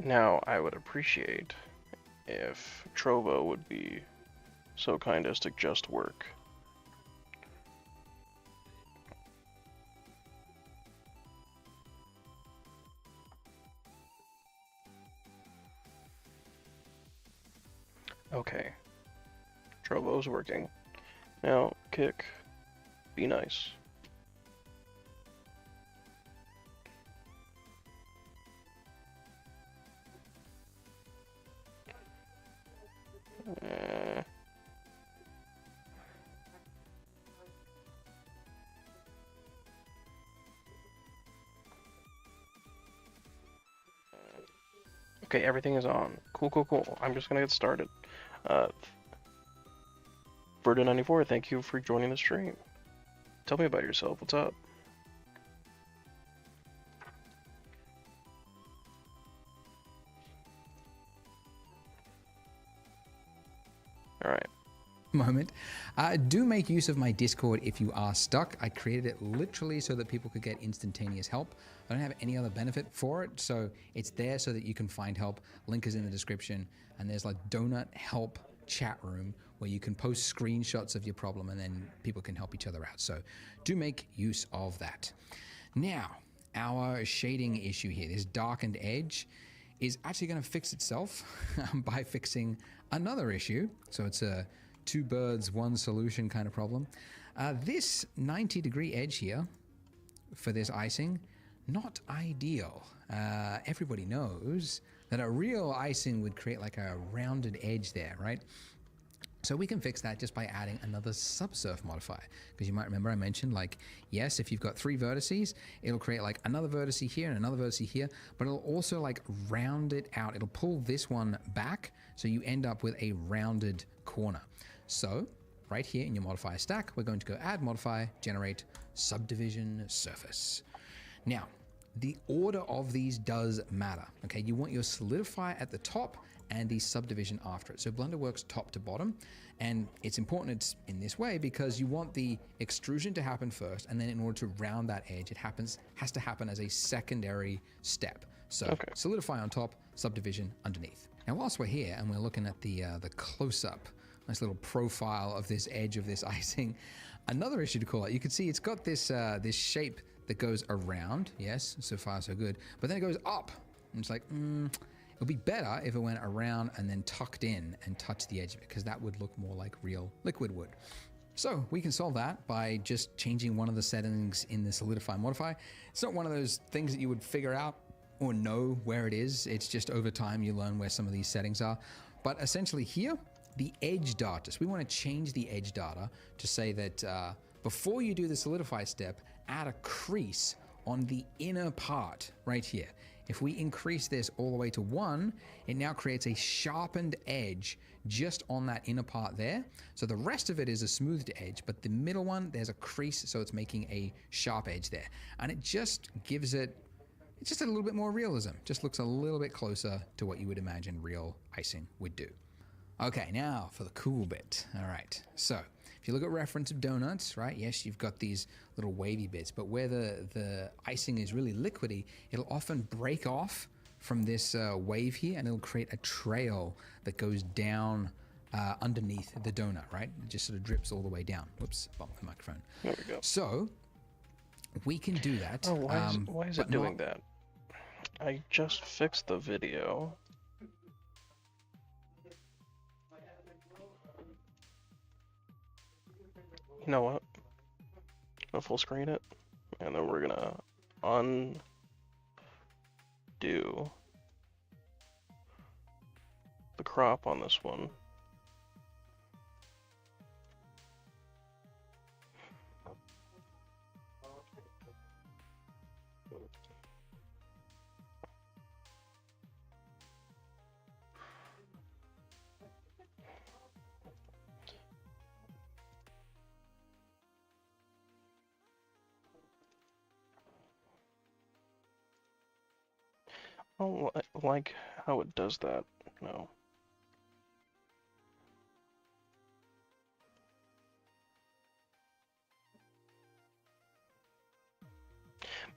Now, I would appreciate if Trovo would be so kind as to just work. Okay, Trovo's working. Now, Kick, be nice. Uh, okay, everything is on. Cool, cool, cool. I'm just gonna get started. Uh, Birdo94, thank you for joining the stream. Tell me about yourself. What's up? All right. Moment. Do make use of my Discord if you are stuck. I created it literally so that people could get instantaneous help. I don't have any other benefit for it, so it's there so that you can find help. Link is in the description, and there's like donut help chat room where you can post screenshots of your problem and then people can help each other out. So do make use of that. Now, our shading issue here, this darkened edge, is actually going to fix itself by fixing another issue. So it's a two birds, one solution kind of problem. This 90-degree edge here for this icing, not ideal. Everybody knows that a real icing would create like a rounded edge there, right? So we can fix that just by adding another subsurf modifier. Because you might remember I mentioned, like, yes, if you've got 3 vertices, it'll create like another vertex here and another vertex here, but it'll also like round it out. It'll pull this one back, so you end up with a rounded corner. So right here in your modifier stack, we're going to go add modifier, generate subdivision surface. Now, the order of these does matter, okay? You want your solidifier at the top and the subdivision after it. So Blender works top to bottom, and it's important it's in this way because you want the extrusion to happen first, and then in order to round that edge, it has to happen as a secondary step. So Okay. solidify on top, subdivision underneath. Now, whilst we're here and we're looking at the close-up, nice little profile of this edge of this icing, another issue to call out, you can see it's got this this shape that goes around. Yes, so far so good, but then it goes up, and it's like, it would be better if it went around and then tucked in and touched the edge of it, because that would look more like real liquid wood. So we can solve that by just changing one of the settings in the solidify modifier. It's not one of those things that you would figure out or know where it is. It's just over time you learn where some of these settings are. But essentially here, the edge data. So we want to change the edge data to say that before you do the solidify step, add a crease on the inner part right here. If we increase this all the way to 1, it now creates a sharpened edge just on that inner part there. So the rest of it is a smoothed edge, but the middle one, there's a crease, so it's making a sharp edge there. And it just gives it, it's just a little bit more realism. Just looks a little bit closer to what you would imagine real icing would do. Okay, now for the cool bit. All right, so if you look at reference of donuts, right, yes, you've got these little wavy bits, but where the icing is really liquidy, it'll often break off from this wave here, and it'll create a trail that goes down underneath the donut, right? It just sort of drips all the way down. Whoops, bumped the microphone. There we go. So we can do that. Oh, why is it doing that? I just fixed the video. You know what? I'm gonna full screen it, and then we're gonna undo the crop on this one. I don't like how it does that. No.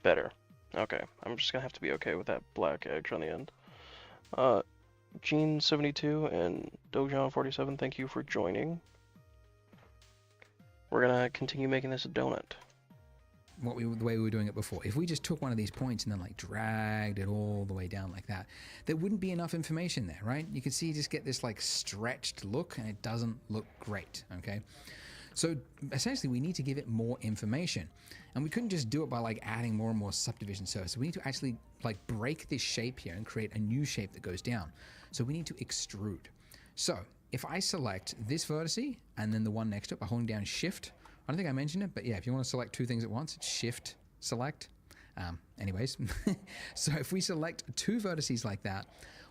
Better. Okay, I'm just gonna have to be okay with that black edge on the end. Uh, Gene72 and Dojon47, thank you for joining. We're gonna continue making this a donut. The way we were doing it before. If we just took one of these points and then like dragged it all the way down like that, there wouldn't be enough information there, right? You can see you just get this like stretched look and it doesn't look great, okay? So essentially we need to give it more information, and we couldn't just do it by like adding more and more subdivision surfaces. We need to actually like break this shape here and create a new shape that goes down. So we need to extrude. So if I select this vertice and then the one next to it by holding down Shift, I don't think I mentioned it, but yeah, if you want to select two things at once, it's Shift select. Anyways, so if we select two vertices like that,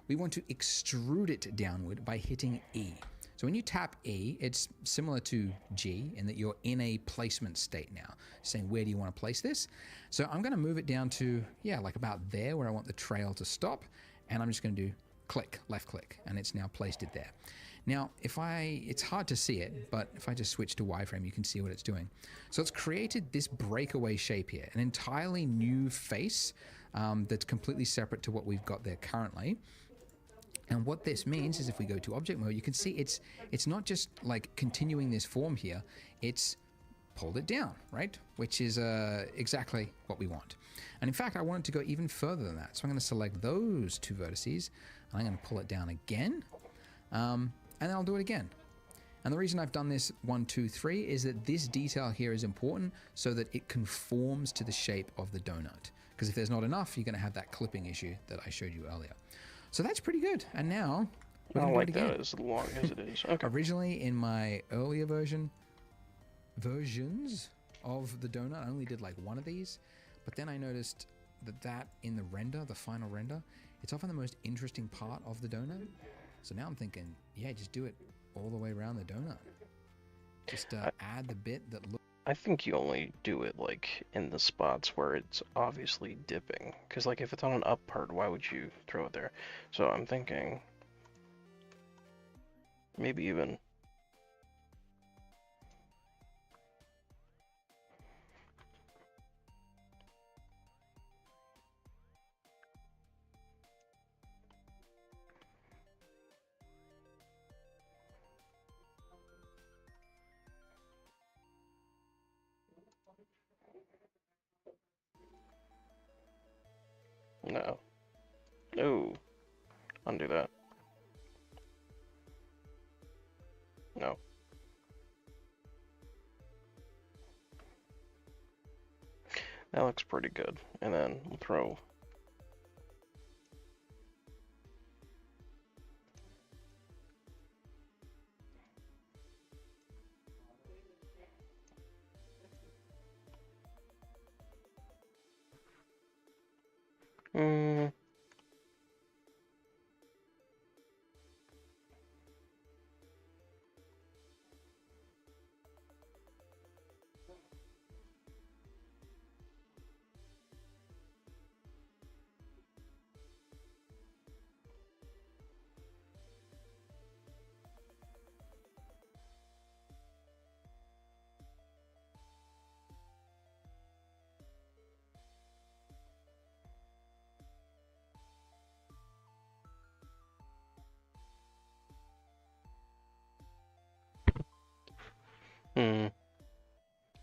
we want to extrude it downward by hitting E. So when you tap E, it's similar to G in that you're in a placement state now, saying where do you want to place this? So I'm going to move it down to, yeah, like about there where I want the trail to stop, and I'm just going to do click, left click, and it's now placed it there. Now, it's hard to see it, but if I just switch to wireframe, you can see what it's doing. So it's created this breakaway shape here, an entirely new face that's completely separate to what we've got there currently. And what this means is if we go to object mode, you can see it's not just like continuing this form here, it's pulled it down, right? Which is exactly what we want. And in fact, I want it to go even further than that. So I'm going to select those two vertices, and I'm going to pull it down again. And then I'll do it again. And the reason I've done this 1, 2, 3 is that this detail here is important so that it conforms to the shape of the donut. Because if there's not enough, you're going to have that clipping issue that I showed you earlier. So that's pretty good. And now I don't like that as long as it is. Okay. Originally in my earlier versions of the donut, I only did like one of these. But then I noticed that in the render, the final render, it's often the most interesting part of the donut. So now I'm thinking, yeah, just do it all the way around the donut. Just add the bit that looks... I think you only do it like in the spots where it's obviously dipping. Because like if it's on an up part, why would you throw it there? So I'm thinking maybe even... No. No. Undo that. No. That looks pretty good. And then we'll throw...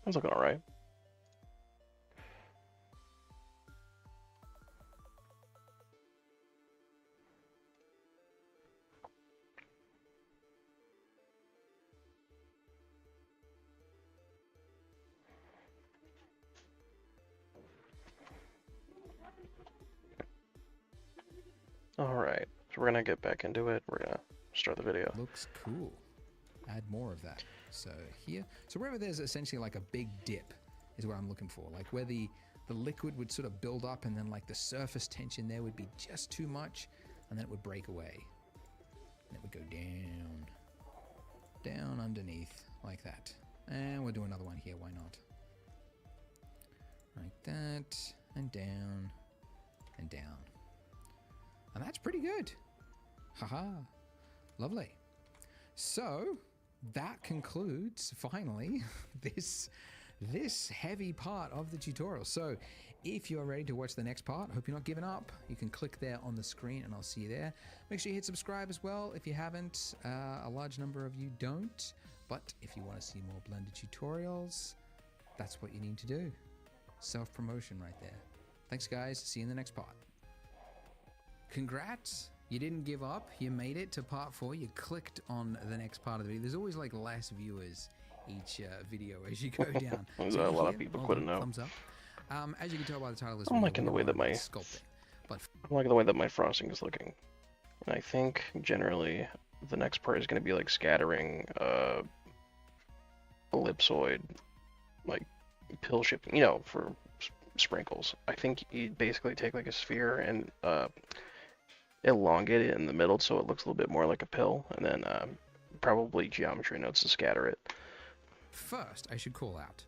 That's looking alright. Alright, so we're gonna get back into it. We're gonna start the video. Looks cool. Add more of that. So here, so wherever there's essentially like a big dip is what I'm looking for. Like where the liquid would sort of build up and then like the surface tension there would be just too much and then it would break away. And it would go down, down underneath like that. And we'll do another one here, why not? Like that, and down, and down. And that's pretty good. Haha, lovely. So that concludes finally this heavy part of the tutorial. So if you're ready to watch the next part, hope you're not giving up. You can click there on the screen and I'll see you there. Make sure you hit subscribe as well if you haven't. A large number of you don't. But if you want to see more Blender tutorials, that's what you need to do. Self-promotion right there. Thanks, guys. See you in the next part. Congrats. You didn't give up. You made it to part 4. You clicked on the next part of the video. There's always like less viewers each video as you go down. There's a lot of people quitting out. Thumbs up. As you can tell by the title of this I'm video, liking the way that my sculpting. But I'm liking the way that my frosting is looking. And I think generally the next part is going to be like scattering ellipsoid, like pill shipping, you know, for sprinkles. I think you basically take like a sphere and elongate it in the middle so it looks a little bit more like a pill, and then probably geometry nodes to scatter it. first, I should call out,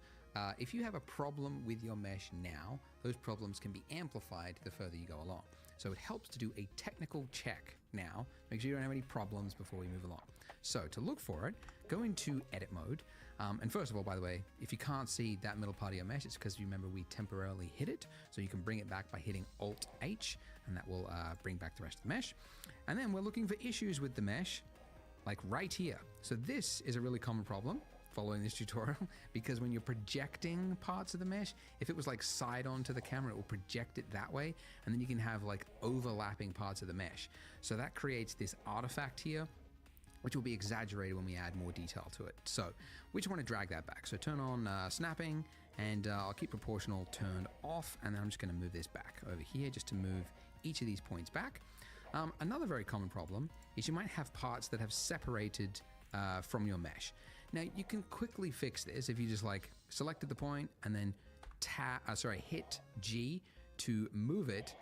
if you have a problem with your mesh now, those problems can be amplified the further you go along. So it helps to do a technical check now, make sure you don't have any problems before we move along. So to look for it, go into edit mode. And first of all, by the way, if you can't see that middle part of your mesh, it's because you remember we temporarily hid it. So you can bring it back by hitting Alt-H, and that will bring back the rest of the mesh. And then we're looking for issues with the mesh, like right here. So this is a really common problem following this tutorial, because when you're projecting parts of the mesh, if it was like side on to the camera, it will project it that way, and then you can have like overlapping parts of the mesh. So that creates this artifact here, which will be exaggerated when we add more detail to it. So we just want to drag that back. So turn on snapping, and I'll keep proportional turned off, and then I'm just going to move this back over here just to move each of these points back. Another very common problem is you might have parts that have separated from your mesh. Now you can quickly fix this if you just like selected the point and then hit G to move it.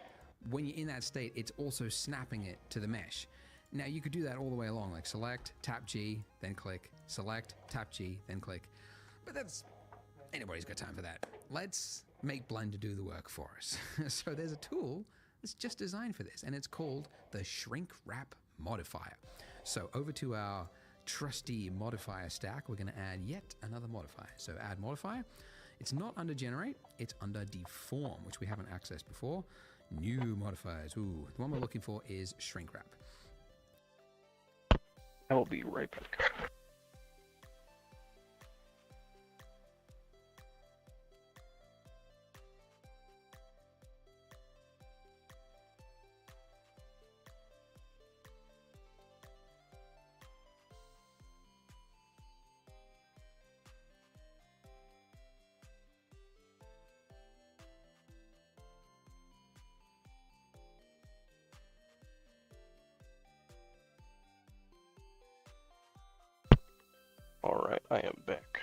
When you're in that state, it's also snapping it to the mesh. Now you could do that all the way along, like select, tap G, then click, select, tap G, then click. But anybody's got time for that. Let's make Blender do the work for us. So there's a tool that's just designed for this, and it's called the Shrink Wrap Modifier. So over to our trusty modifier stack, we're going to add yet another modifier. So add modifier. It's not under generate, it's under deform, which we haven't accessed before. New modifiers. Ooh, the one we're looking for is Shrink Wrap. I will be right back. Alright, I am back.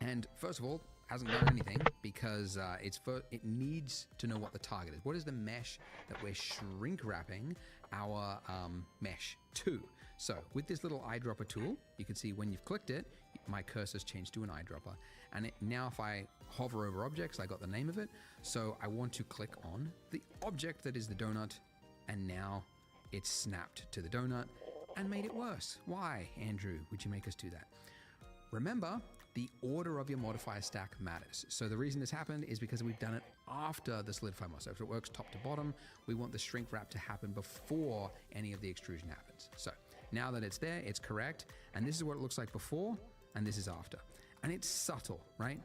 And first of all, hasn't done anything because it needs to know what the target is. What is the mesh that we're shrink wrapping our mesh to? So with this little eyedropper tool, you can see when you've clicked it, my cursor's changed to an eyedropper. And now if I hover over objects, I got the name of it. So I want to click on the object that is the donut, and now it's snapped to the donut and made it worse. Why, Andrew, would you make us do that? Remember, the order of your modifier stack matters. So the reason this happened is because we've done it after the solidify mod. So if it works top to bottom, we want the shrink wrap to happen before any of the extrusion happens. So now that it's there, it's correct. And this is what it looks like before, and this is after. And it's subtle, right?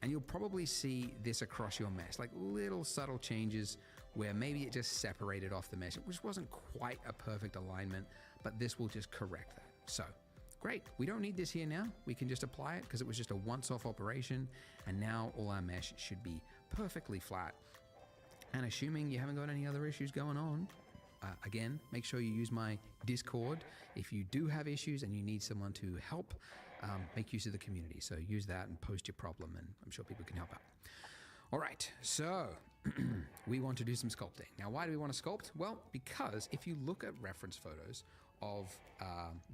And you'll probably see this across your mesh, like little subtle changes where maybe it just separated off the mesh, which wasn't quite a perfect alignment, but this will just correct that. So great, we don't need this here now. We can just apply it because it was just a once-off operation, and now all our mesh should be perfectly flat. And assuming you haven't got any other issues going on, again, make sure you use my Discord. If you do have issues and you need someone to help, make use of the community. So use that and post your problem, and I'm sure people can help out. All right, so we want to do some sculpting. Now, why do we want to sculpt? Well, because if you look at reference photos of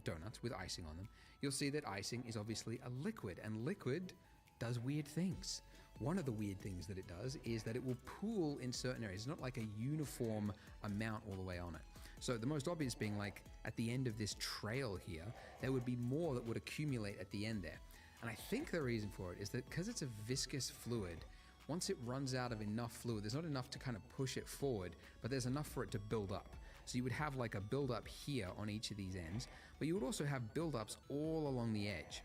donuts with icing on them, you'll see that icing is obviously a liquid, and liquid does weird things. One of the weird things that it does is that it will pool in certain areas. It's not like a uniform amount all the way on it. So the most obvious being like at the end of this trail here, there would be more that would accumulate at the end there. And I think the reason for it is that because it's a viscous fluid, once it runs out of enough fluid, there's not enough to kind of push it forward, but there's enough for it to build up. So you would have like a buildup here on each of these ends, but you would also have buildups all along the edge.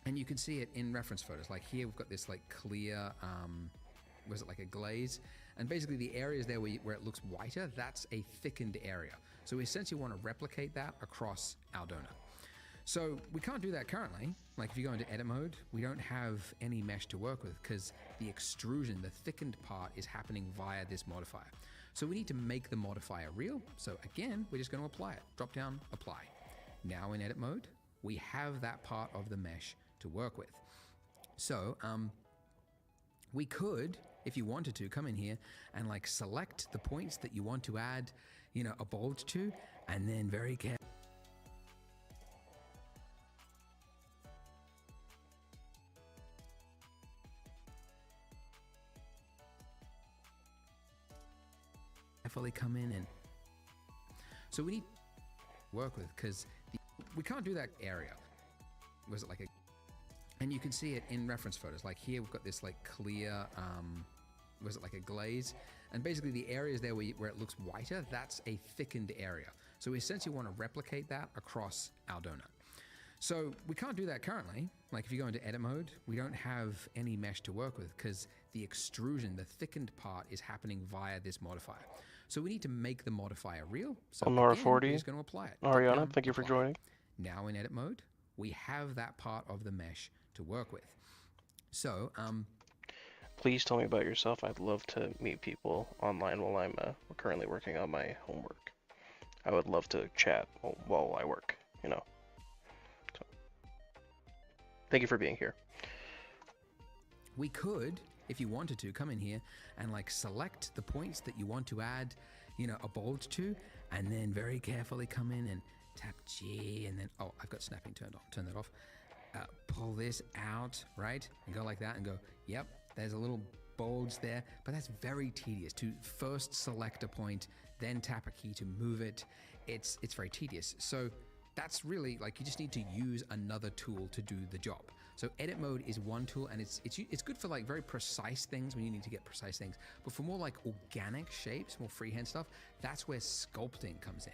And you can see it in reference photos. Like here, we've got this like clear, was it like a glaze? And basically the areas there where it looks whiter, that's a thickened area. So we essentially want to replicate that across our donut. So we can't do that currently. Like if you go into edit mode, we don't have any mesh to work with because the extrusion, the thickened part is happening via this modifier. So we need to make the modifier real. So again, we're just going to apply it. Drop down, apply. Now in edit mode, we have that part of the mesh to work with. So we could, if you wanted to, come in here and like select the points that you want to add, you know, a bulge to, and then very carefully come in and so we need to work with because we can't do that area. Was it like a, and you can see it in reference photos. Like here, we've got this like clear, was it like a glaze? And basically the areas there where it looks whiter, that's a thickened area. So we essentially want to replicate that across our donut. So we can't do that currently. Like if you go into edit mode, we don't have any mesh to work with because the extrusion, the thickened part is happening via this modifier. So we need to make the modifier real. So Nora again, 40, we're just going to apply it. Ariana, thank you for joining. Now in edit mode, we have that part of the mesh to work with. So, please tell me about yourself. I'd love to meet people online while I'm currently working on my homework. I would love to chat while I work, you know. So, thank you for being here. We could, if you wanted to, come in here and like select the points that you want to add, you know, a bulge to, and then very carefully come in and tap G, and then, oh, I've got snapping turned on, turn that off. Pull this out, right? And go like that and go, yep, there's a little bulge there, but that's very tedious to first select a point, then tap a key to move it. It's very tedious. So that's really like, you just need to use another tool to do the job. So edit mode is one tool, and it's good for like very precise things when you need to get precise things, but for more like organic shapes, more freehand stuff, that's where sculpting comes in.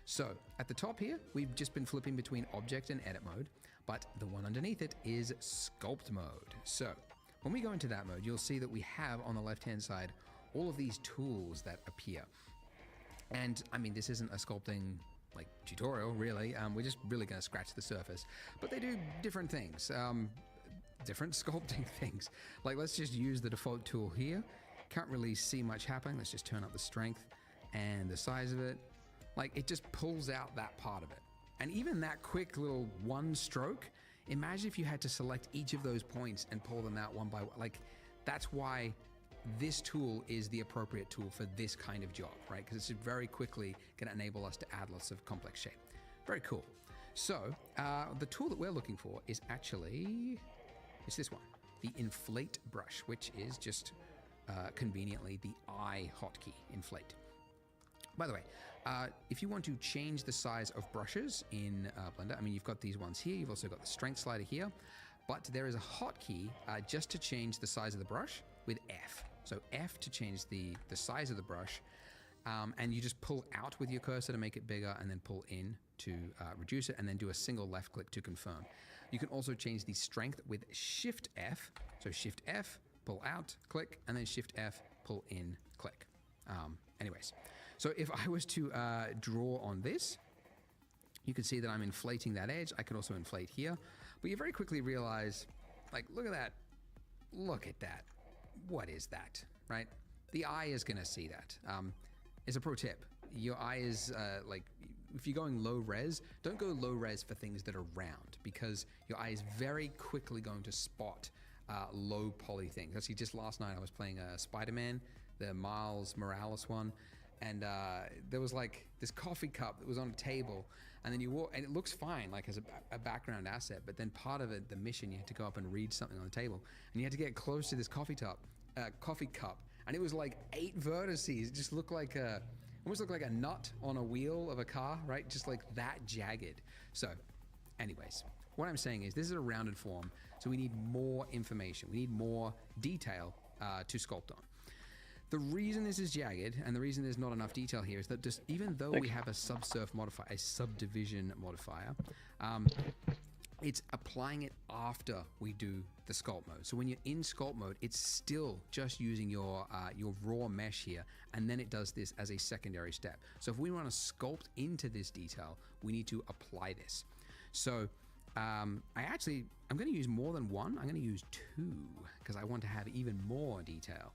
So at the top here, we've just been flipping between object and edit mode, but the one underneath it is sculpt mode. So when we go into that mode, you'll see that we have on the left-hand side all of these tools that appear. And I mean, this isn't a sculpting like tutorial, really. We're just really going to scratch the surface, but they do different things, different sculpting things. Like let's just use the default tool here. Can't really see much happening. Let's just turn up the strength and the size of it. Like it just pulls out that part of it. And even that quick little one stroke, imagine if you had to select each of those points and pull them out one by one. Like that's why this tool is the appropriate tool for this kind of job, right? Because it's very quickly going to enable us to add lots of complex shape. Very cool. So the tool that we're looking for is actually, it's this one, the inflate brush, which is just conveniently the I hotkey, inflate. By the way, if you want to change the size of brushes in Blender, I mean, you've got these ones here, you've also got the strength slider here, but there is a hotkey just to change the size of the brush with F. So F to change the size of the brush, and you just pull out with your cursor to make it bigger, and then pull in to reduce it, and then do a single left click to confirm. You can also change the strength with Shift F. So Shift F, pull out, click, and then Shift F, pull in, click. Anyways, so if I was to draw on this, you can see that I'm inflating that edge. I can also inflate here, but you very quickly realize, like, look at that. Look at that. What is that, right? The eye is going to see that. It's a pro tip. Your eye is like, if you're going low res, don't go low res for things that are round, because your eye is very quickly going to spot low poly things. Actually, just last night I was playing Spider-Man, the Miles Morales one. and there was like this coffee cup that was on a table, and then you walk, and it looks fine, like as a background asset. But then part of it, the mission, you had to go up and read something on the table, and you had to get close to this coffee cup, and it was like 8 vertices. It just looked like almost looked like a nut on a wheel of a car, right? Just like that jagged. So, anyways, what I'm saying is this is a rounded form, so we need more information. We need more detail to sculpt on. The reason this is jagged and the reason there's not enough detail here is that just even though we have a subsurf modifier, a subdivision modifier, it's applying it after we do the sculpt mode. So when you're in sculpt mode, it's still just using your raw mesh here, and then it does this as a secondary step. So if we want to sculpt into this detail, we need to apply this. So I'm going to use more than one. I'm going to use 2 because I want to have even more detail.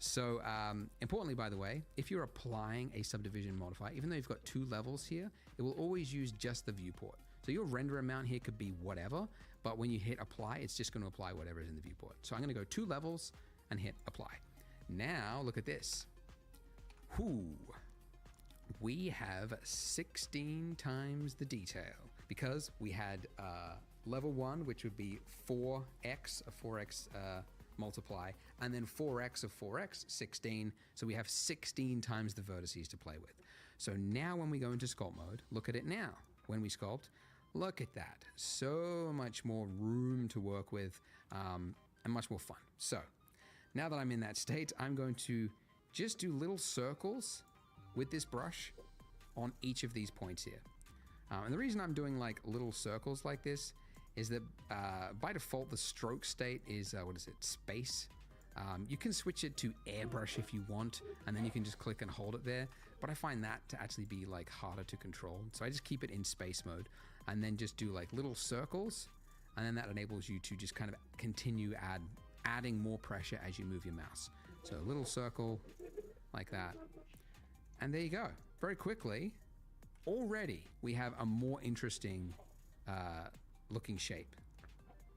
So importantly, by the way, if you're applying a subdivision modifier, even though you've got 2 levels here, it will always use just the viewport. So your render amount here could be whatever, but when you hit apply, it's just going to apply whatever is in the viewport. So I'm going to go 2 levels and hit apply. Now look at this. Whoo. We have 16 times the detail because we had level 1, which would be 4x, a 4x multiply, and then 4x of 4x, 16. So we have 16 times the vertices to play with. So now when we go into sculpt mode, look at it now. When we sculpt, look at that. So much more room to work with and much more fun. So now that I'm in that state, I'm going to just do little circles with this brush on each of these points here. And the reason I'm doing like little circles like this is that by default, the stroke state is, space. You can switch it to airbrush if you want, and then you can just click and hold it there. But I find that to actually be like harder to control. So I just keep it in space mode and then just do like little circles. And then that enables you to just kind of continue adding more pressure as you move your mouse. So a little circle like that. And there you go. Very quickly, already we have a more interesting looking shape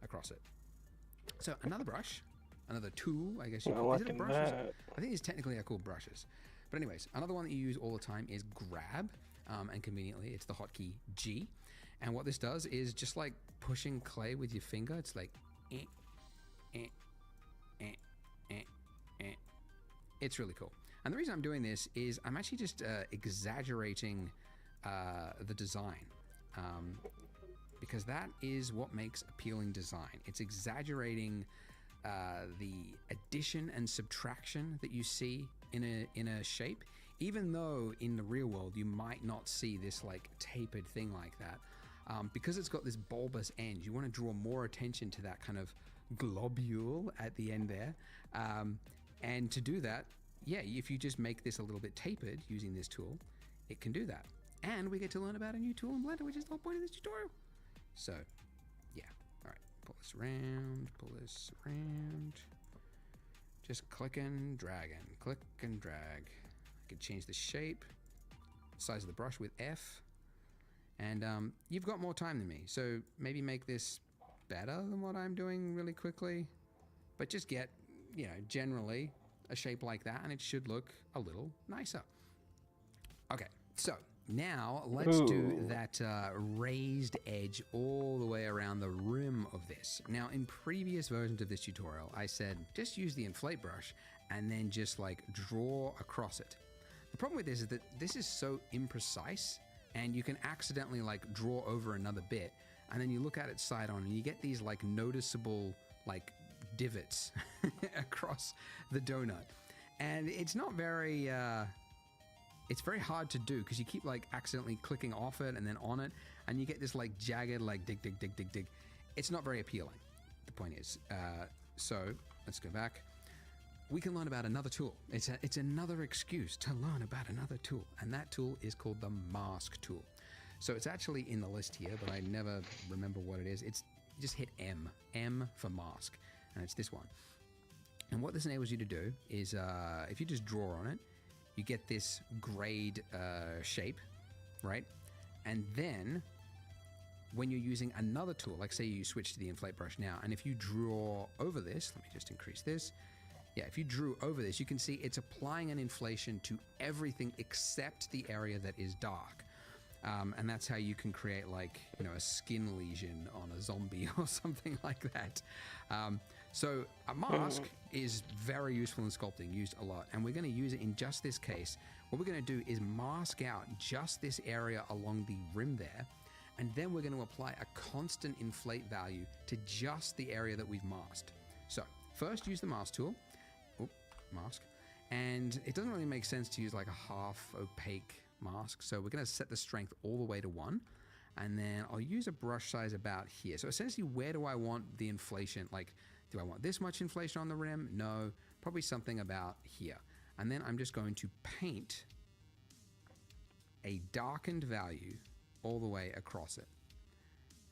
across it. So another brush, another tool, I guess you call it. Is it a brush? I think these technically are called brushes. But anyways, another one that you use all the time is grab. And conveniently, it's the hotkey G. And what this does is just like pushing clay with your finger. It's like, It's really cool. And the reason I'm doing this is I'm actually just exaggerating the design. Because that is what makes appealing design. It's exaggerating the addition and subtraction that you see in a shape, even though in the real world you might not see this like tapered thing like that. Because it's got this bulbous end, you want to draw more attention to that kind of globule at the end there. And to do that, yeah, if you just make this a little bit tapered using this tool, it can do that. And we get to learn about a new tool in Blender, which is the whole point of this tutorial. So, yeah. All right, pull this around, Just click and drag. I could change the shape, size of the brush with F. And you've got more time than me, so maybe make this better than what I'm doing really quickly. But just get, generally a shape like that, and it should look a little nicer. Okay, so now let's do that raised edge all the way around the rim of this. Now, in previous versions of this tutorial, I said just use the inflate brush and then just like draw across it. The problem with this is that this is so imprecise, and you can accidentally like draw over another bit, and then you look at it side on and you get these like noticeable like divots across the donut. And it's not very... it's very hard to do because you keep like accidentally clicking off it and then on it, and you get this like jagged like dig. It's not very appealing. The point is, so let's go back. We can learn about another tool. It's another excuse to learn about another tool, and that tool is called the mask tool. So it's actually in the list here, but I never remember what it is. It's just hit M for mask, and it's this one. And what this enables you to do is if you just draw on it, you get this grade shape, right? And then when you're using another tool, like say you switch to the inflate brush now, and if you draw over this, let me just increase this, Yeah, if you drew over this, you can see it's applying an inflation to everything except the area that is dark. And that's how you can create like, you know, a skin lesion on a zombie or something like that. So a mask is very useful in sculpting, used a lot. And we're going to use it in just this case. What we're going to do is mask out just this area along the rim there. And then we're going to apply a constant inflate value to just the area that we've masked. So first use the mask tool. Mask. And it doesn't really make sense to use like a half opaque mask. So we're going to set the strength all the way to 1. And then I'll use a brush size about here. So essentially, where do I want the inflation? Like, do I want this much inflation on the rim? No, probably something about here. And then I'm just going to paint a darkened value all the way across it.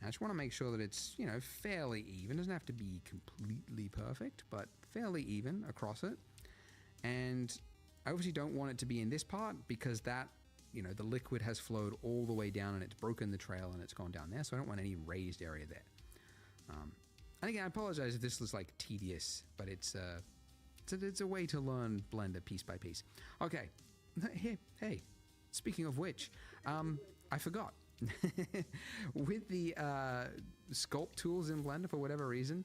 I just want to make sure that it's, you know, fairly even. It doesn't have to be completely perfect, but fairly even across it. And I obviously don't want it to be in this part because that, you know, the liquid has flowed all the way down and it's broken the trail and it's gone down there. So I don't want any raised area there. And again, I apologize if this was like tedious, but it's a way to learn Blender piece by piece. Okay. Hey, speaking of which, I forgot. With the sculpt tools in Blender, for whatever reason,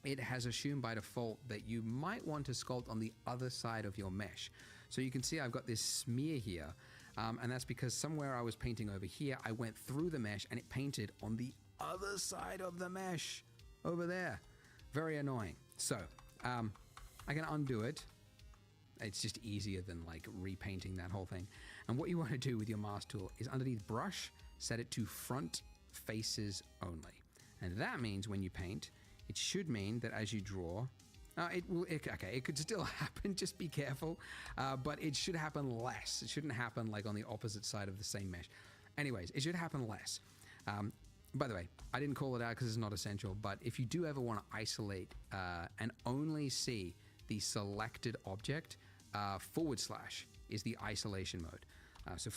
it has assumed by default that you might want to sculpt on the other side of your mesh. So you can see I've got this smear here, and that's because somewhere I was painting over here, I went through the mesh and it painted on the other side of the mesh over there. Very annoying. So I can undo it. It's just easier than like repainting that whole thing. And what you want to do with your mask tool is underneath brush, set it to front faces only. And that means when you paint, it should mean that as you draw, it could still happen, just be careful, but it should happen less. It shouldn't happen like on the opposite side of the same mesh. Anyways, it should happen less. By the way, I didn't call it out because it's not essential, but if you do ever want to isolate and only see the selected object, / is the isolation mode. So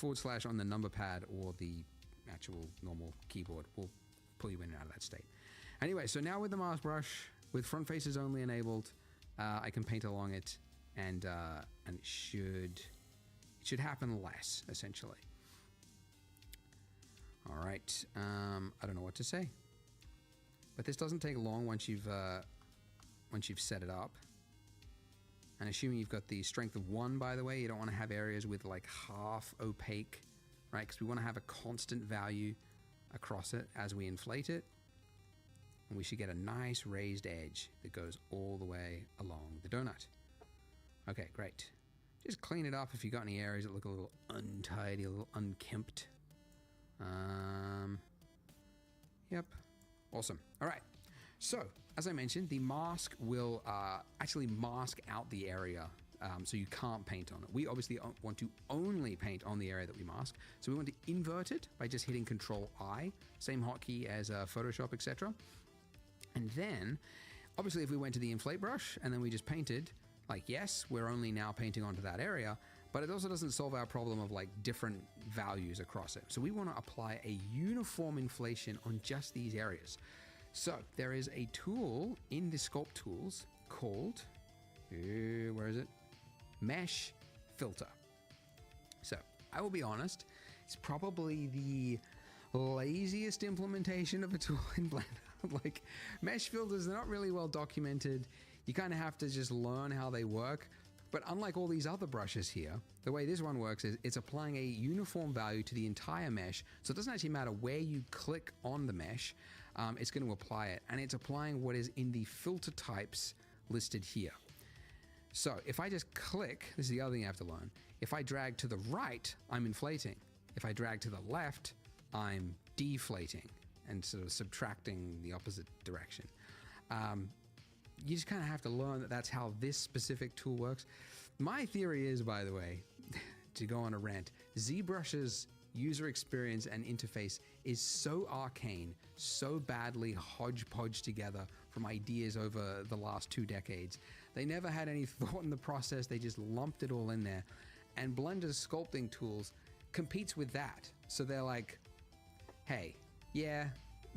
/ on the number pad or the actual normal keyboard will pull you in and out of that state. Anyway, so now with the mask brush, with front faces only enabled, I can paint along it, and it should happen less, essentially. All right, I don't know what to say, but this doesn't take long once you've set it up. And assuming you've got the strength of 1, by the way, you don't want to have areas with like half opaque, right? Because we want to have a constant value across it as we inflate it. And we should get a nice raised edge that goes all the way along the donut. Okay, great. Just clean it up if you've got any areas that look a little untidy, a little unkempt. Yep. Awesome. All right. So, as I mentioned, the mask will actually mask out the area, so you can't paint on it. We obviously want to only paint on the area that we mask. So we want to invert it by just hitting Control-I, same hotkey as Photoshop, etc. And then, obviously, if we went to the inflate brush and then we just painted, like, yes, we're only now painting onto that area, but it also doesn't solve our problem of like different values across it. So we want to apply a uniform inflation on just these areas. So there is a tool in the sculpt tools called, where is it? Mesh Filter. So I will be honest, it's probably the laziest implementation of a tool in Blender. Like, mesh filters, they're not really well documented. You kind of have to just learn how they work. But unlike all these other brushes here, the way this one works is it's applying a uniform value to the entire mesh. So it doesn't actually matter where you click on the mesh, it's going to apply it. And it's applying what is in the filter types listed here. So if I just click, this is the other thing I have to learn. If I drag to the right, I'm inflating. If I drag to the left, I'm deflating and sort of subtracting the opposite direction. You just kind of have to learn that that's how this specific tool works. My theory is, by the way, to go on a rant, ZBrush's user experience and interface is so arcane, so badly hodgepodge together from ideas over the last 2 decades. They never had any thought in the process. They just lumped it all in there. And Blender's sculpting tools competes with that. So they're like, hey, yeah,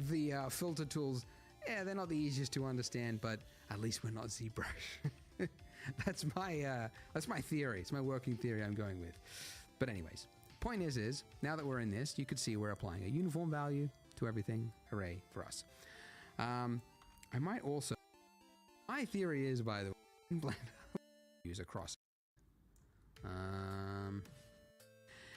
the filter tools, yeah, they're not the easiest to understand, but at least we're not ZBrush. That's my theory. It's my working theory I'm going with. But anyways, point is now that we're in this, you could see we're applying a uniform value to everything. Hooray for us. I might also, my theory is, by the way, in Blender, use across.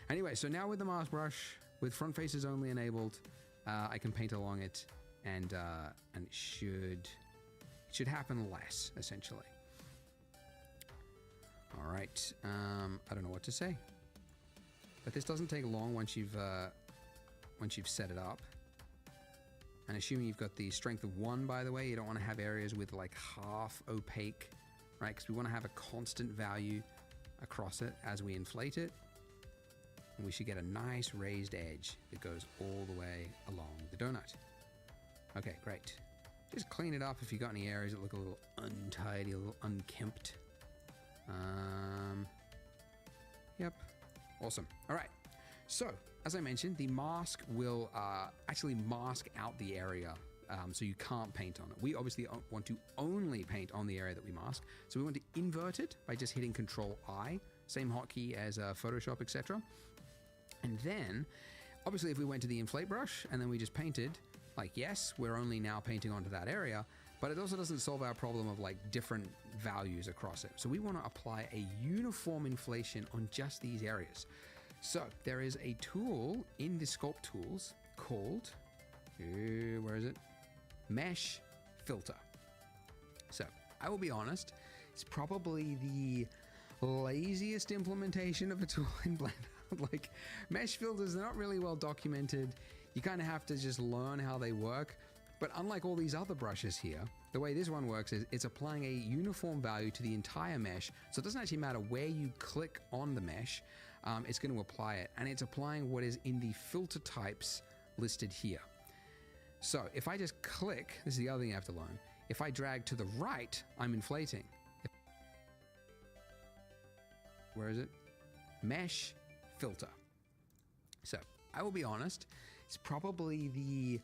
Anyway, so now with the mask brush, with front faces only enabled, I can paint along it, and it should happen less, essentially. All right, I don't know what to say, but this doesn't take long once you've set it up. And assuming you've got the strength of 1, by the way, you don't want to have areas with like half opaque, right? Because we want to have a constant value across it as we inflate it. And we should get a nice raised edge that goes all the way along the donut. Okay, great. Just clean it up if you've got any areas that look a little untidy, a little unkempt. Yep, awesome. All right, so as I mentioned, the mask will actually mask out the area, so you can't paint on it. We obviously want to only paint on the area that we mask, so we want to invert it by just hitting Control-I, same hotkey as Photoshop, etc. And then, obviously, if we went to the inflate brush and then we just painted, like, yes, we're only now painting onto that area, but it also doesn't solve our problem of like different values across it. So we want to apply a uniform inflation on just these areas. So there is a tool in the sculpt tools called, where is it? Mesh filter. So I will be honest, it's probably the laziest implementation of a tool in Blender. Like, mesh filters are not really well documented. You kind of have to just learn how they work. But unlike all these other brushes here, the way this one works is it's applying a uniform value to the entire mesh. So it doesn't actually matter where you click on the mesh, it's going to apply it. And it's applying what is in the filter types listed here. So if I just click, this is the other thing I have to learn. If I drag to the right, I'm inflating. Where is it? Mesh filter. So I will be honest, it's probably the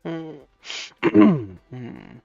Hmm. Hmm.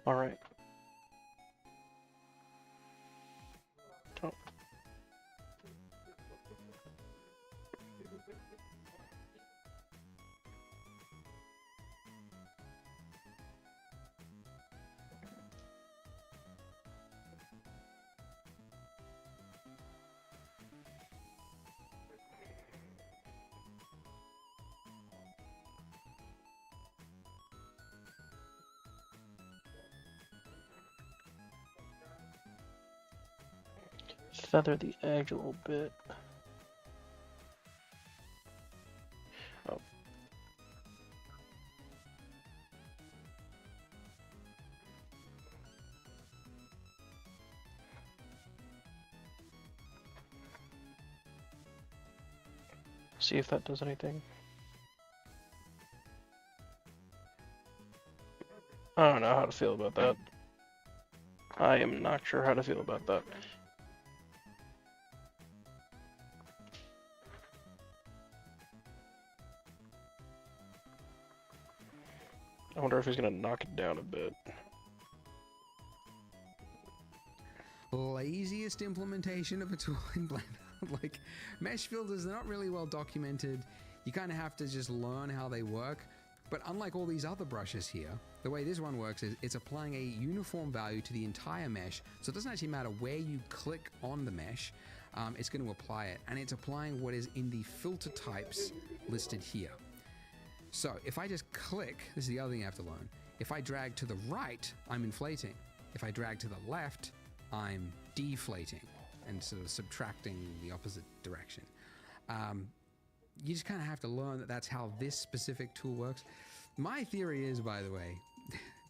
All right. Don't- Feather the edge a little bit. Oh, see if that does anything. I don't know how to feel about that. I am not sure how to feel about that. I wonder if he's gonna knock it down a bit. Laziest implementation of a tool in Blender. Like, mesh filters, they're not really well documented. You kind of have to just learn how they work. But unlike all these other brushes here, the way this one works is it's applying a uniform value to the entire mesh. So it doesn't actually matter where you click on the mesh, it's going to apply it. And it's applying what is in the filter types listed here. So if I just click, this is the other thing I have to learn. If I drag to the right, I'm inflating. If I drag to the left, I'm deflating and sort of subtracting the opposite direction. You just kind of have to learn that that's how this specific tool works. My theory is, by the way,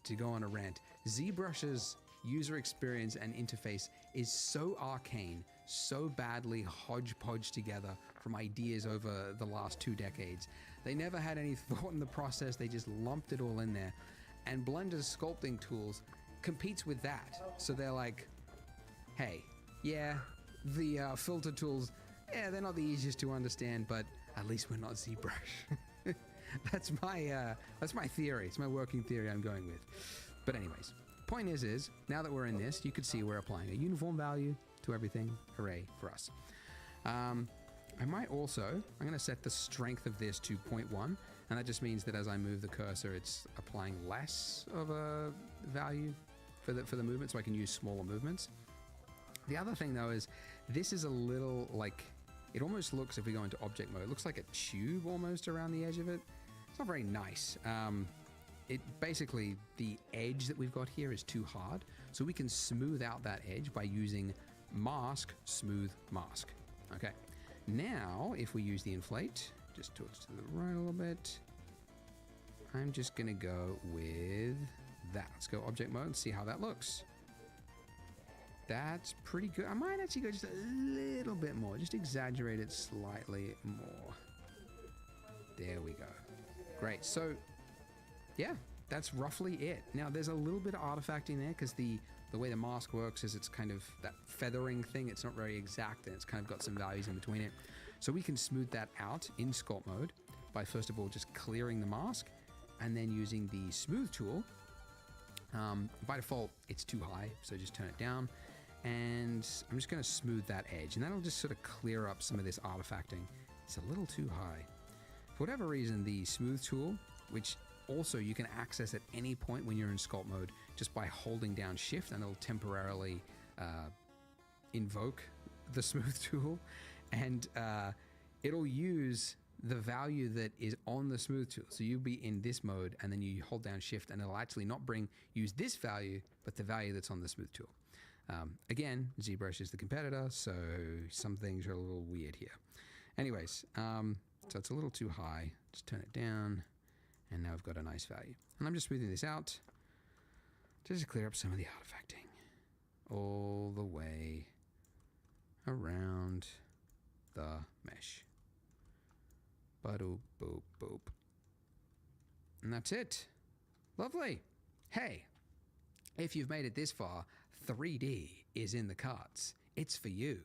to go on a rant, ZBrush's user experience and interface is so arcane, so badly hodgepodge together from ideas over the last 2 decades. They never had any thought in the process, they just lumped it all in there. And Blender's sculpting tools competes with that. So they're like, hey, yeah, the filter tools, yeah, they're not the easiest to understand, but at least we're not ZBrush. That's my theory. It's my working theory I'm going with. But anyways, point is now that we're in this, you can see we're applying a uniform value to everything. Hooray for us. I might also, I'm going to set the strength of this to 0.1, and that just means that as I move the cursor, it's applying less of a value for the movement, so I can use smaller movements. The other thing though is this is a little like, it almost looks, if we go into object mode, it looks like a tube almost around the edge of it. It's not very nice. It basically, the edge that we've got here is too hard, so we can smooth out that edge by using mask, smooth mask. Okay, now if we use the inflate, just towards to the right a little bit, I'm just gonna go with that. Let's go object mode and see how that looks. That's pretty good. I might actually go just a little bit more, just exaggerate it slightly more. There we go. Great. So, yeah, that's roughly it. Now, there's a little bit of artifacting there because the way the mask works is it's kind of that feathering thing. It's not very exact, and it's kind of got some values in between it. So we can smooth that out in sculpt mode by first of all just clearing the mask and then using the smooth tool. By default, it's too high, so just turn it down. And I'm just going to smooth that edge, and that'll just sort of clear up some of this artifacting. It's a little too high. For whatever reason, the smooth tool, which also you can access at any point when you're in sculpt mode just by holding down shift, and it'll temporarily invoke the smooth tool, and it'll use the value that is on the smooth tool. So you'll be in this mode and then you hold down shift and it'll actually not use this value, but the value that's on the smooth tool. Again, ZBrush is the competitor, so some things are a little weird here. Anyways, so it's a little too high. Just turn it down, and now I've got a nice value. And I'm just smoothing this out to just clear up some of the artifacting all the way around the mesh. Ba-doop, boop, boop. And that's it. Lovely. Hey, if you've made it this far, 3D is in the cards. It's for you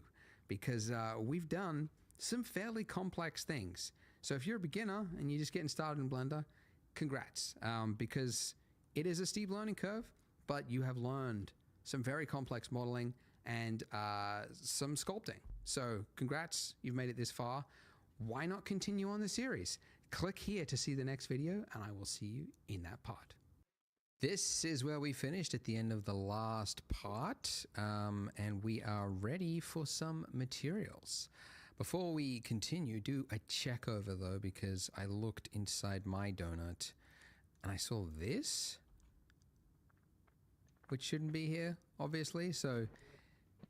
because we've done some fairly complex things. So if you're a beginner and you're just getting started in Blender, congrats, because it is a steep learning curve, but you have learned some very complex modeling and some sculpting. So congrats, you've made it this far. Why not continue on the series? Click here to see the next video, and I will see you in that part. This is where we finished at the end of the last part, and we are ready for some materials. Before we continue, do a check over though, because I looked inside my donut and I saw this, which shouldn't be here, obviously. So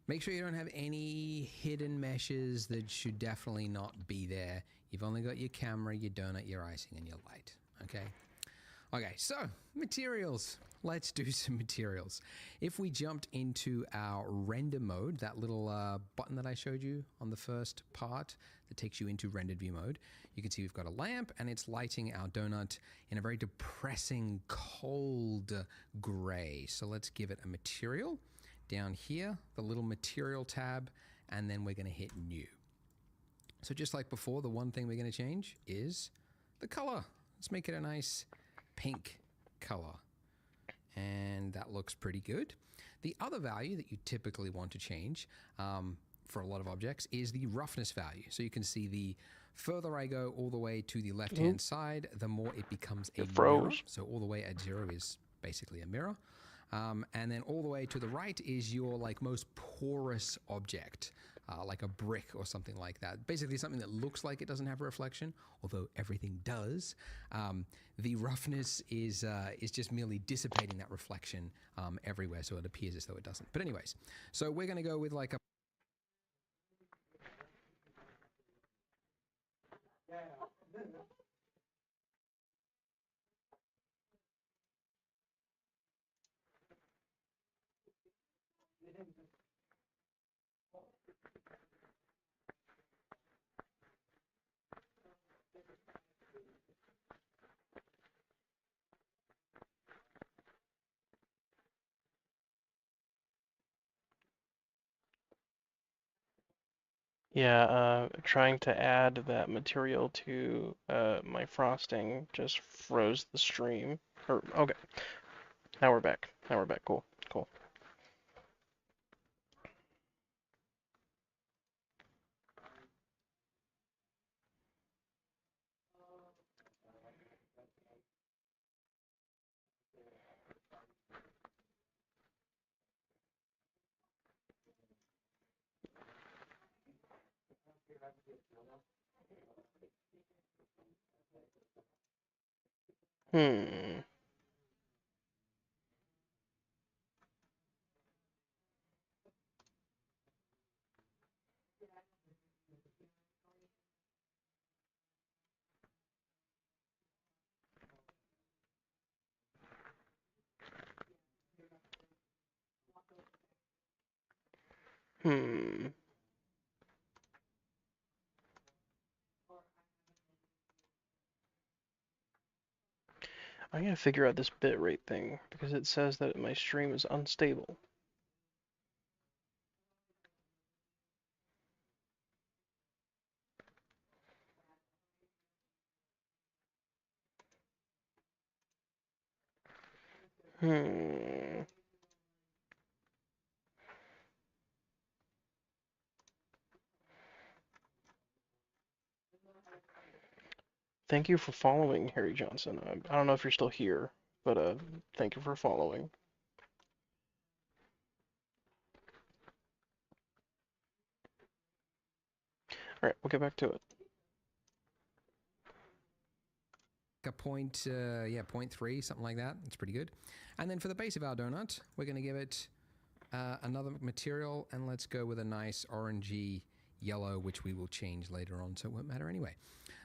make sure you don't have any hidden meshes that should definitely not be there. You've only got your camera, your donut, your icing, and your light, okay? Okay, so materials. Let's do some materials. If we jumped into our render mode, that little button that I showed you on the first part that takes you into rendered view mode, you can see we've got a lamp and it's lighting our donut in a very depressing, cold gray. So let's give it a material. Down here, the little material tab, and then we're going to hit new. So just like before, the one thing we're going to change is the color. Let's make it a nice pink color. And that looks pretty good. The other value that you typically want to change for a lot of objects is the roughness value. So you can see the further I go all the way to the left-hand side, the more it becomes a mirror. So all the way at 0 is basically a mirror. And then all the way to the right is your like most porous object, like a brick or something like that. Basically something that looks like it doesn't have a reflection, although everything does. The roughness is just merely dissipating that reflection everywhere, so it appears as though it doesn't. But anyways, so we're going to go with like a... Yeah, trying to add that material to my frosting just froze the stream. Okay, now we're back. Now we're back. Cool, cool. Hmm. Hmm. I gotta figure out this bitrate thing because it says that my stream is unstable. Hmm. Thank you for following, Harry Johnson. I don't know if you're still here, but thank you for following. All right, we'll get back to it. A point, yeah, 0.3, something like that. It's pretty good. And then for the base of our donut, we're going to give it another material, and let's go with a nice orangey yellow, which we will change later on, so it won't matter anyway.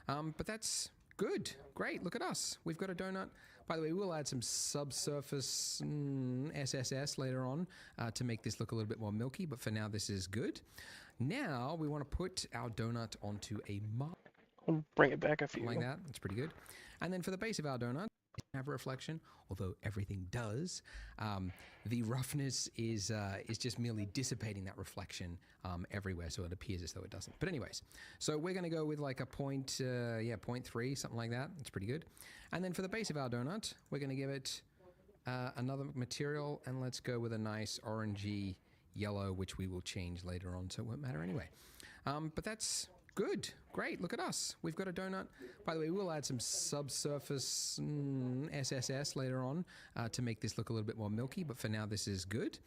But that's good. Great. Look at us. We've got a donut. By the way, we'll add some subsurface SSS later on to make this look a little bit more milky, but for now, this is good. Now we want to put our donut onto a marble. I'll bring it back a few. Like that. That's pretty good. And then for the base of our donut, it doesn't have a reflection, although everything does. The roughness is just merely dissipating that reflection everywhere, so it appears as though it doesn't. But anyways, so we're going to go with like a point, yeah, 0.3, something like that. It's pretty good. And then for the base of our donut, we're going to give it another material, and let's go with a nice orangey yellow, which we will change later on, so it won't matter anyway. But that's good. Great. Look at us. We've got a donut. By the way, we'll add some subsurface SSS later on to make this look a little bit more milky, but for now, this is good.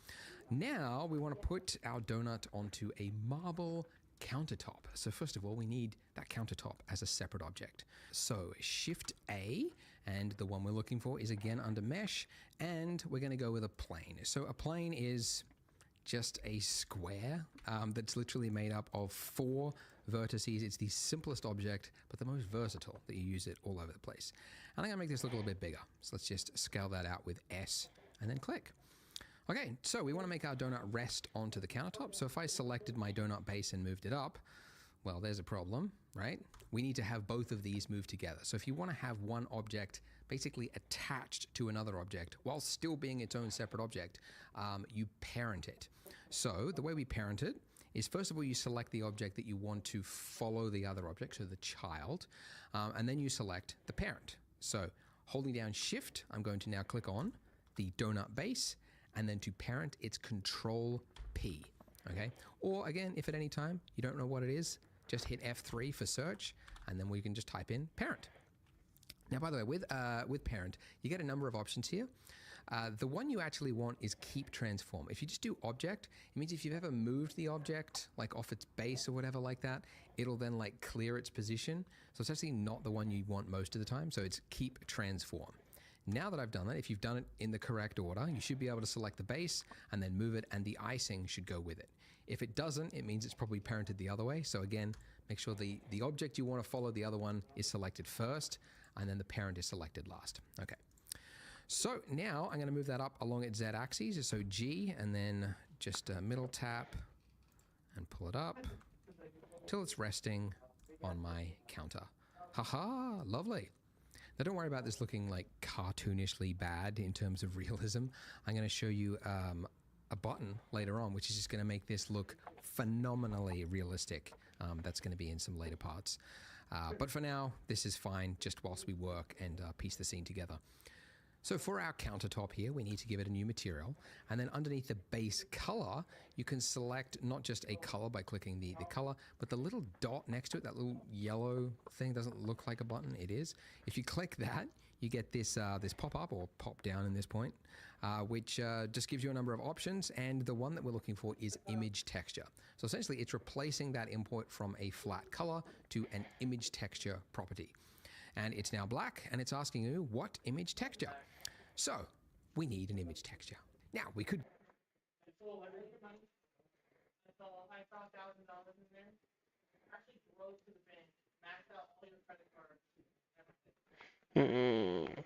Now we want to put our donut onto a marble countertop. So first of all, we need that countertop as a separate object. So Shift A, and the one we're looking for is again under mesh, and we're going to go with a plane. So a plane is just a square that's literally made up of 4 vertices. It's the simplest object, but the most versatile, that you use it all over the place. And I'm gonna make this look a little bit bigger. So let's just scale that out with S and then click. Okay, so we wanna make our donut rest onto the countertop. So if I selected my donut base and moved it up, well, there's a problem, right? We need to have both of these move together. So if you wanna have one object basically attached to another object while still being its own separate object, you parent it. So the way we parent it is, first of all, you select the object that you want to follow the other object, so the child, and then you select the parent. So holding down Shift, I'm going to now click on the donut base, and then to parent, it's Control P, okay? Or again, if at any time you don't know what it is, just hit F3 for search, and then we can just type in parent. Now, by the way, with parent, you get a number of options here. The one you actually want is keep transform. If you just do object, it means if you've ever moved the object like off its base or whatever like that, it'll then like clear its position. So it's actually not the one you want most of the time. So it's keep transform. Now that I've done that, if you've done it in the correct order, you should be able to select the base and then move it, and the icing should go with it. If it doesn't, it means it's probably parented the other way. So again, make sure the object you want to follow the other one is selected first, and then the parent is selected last. Okay. So now I'm going to move that up along its z-axis, so G, and then just a middle tap and pull it up till it's resting on my counter. Haha, lovely. Now don't worry about this looking like cartoonishly bad in terms of realism. I'm going to show you a button later on, which is just going to make this look phenomenally realistic. That's going to be in some later parts. But for now, this is fine just whilst we work and piece the scene together. So for our countertop here, we need to give it a new material. And then underneath the base color, you can select not just a color by clicking the color, but the little dot next to it, that little yellow thing doesn't look like a button, it is. If you click that, you get this this pop-up or pop-down in this point, which just gives you a number of options. And the one that we're looking for is image texture. So essentially, it's replacing that import from a flat color to an image texture property. And it's now black, and it's asking you what image texture. So we need an image texture. Now we could. Mm.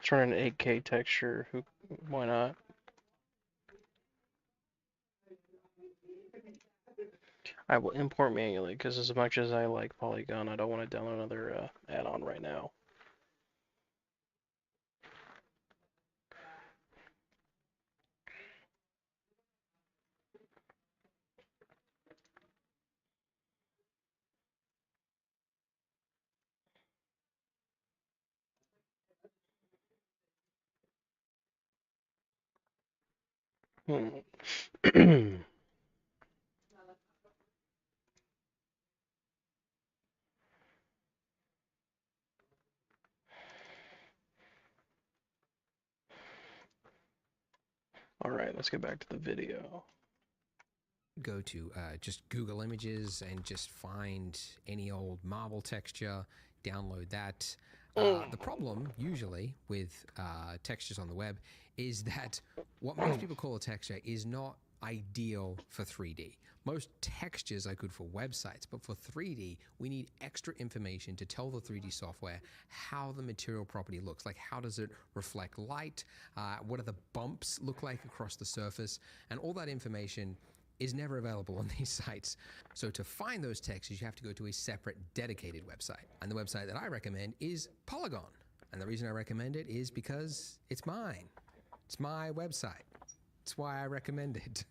Turn an 8K texture. Why not? I will import manually because as much as I like Polygon, I don't want to download another add-on right now. All right, let's get back to the video. Go to just Google Images and just find any old marble texture, download that. The problem usually with textures on the web is that what most people call a texture is not ideal for 3D. Most textures are good for websites, but for 3D, we need extra information to tell the 3D software how the material property looks. Like, how does it reflect light? What do the bumps look like across the surface? And all that information is never available on these sites. So to find those textures, you have to go to a separate dedicated website. And the website that I recommend is Polygon. And the reason I recommend it is because it's mine. It's my website. That's why I recommend it.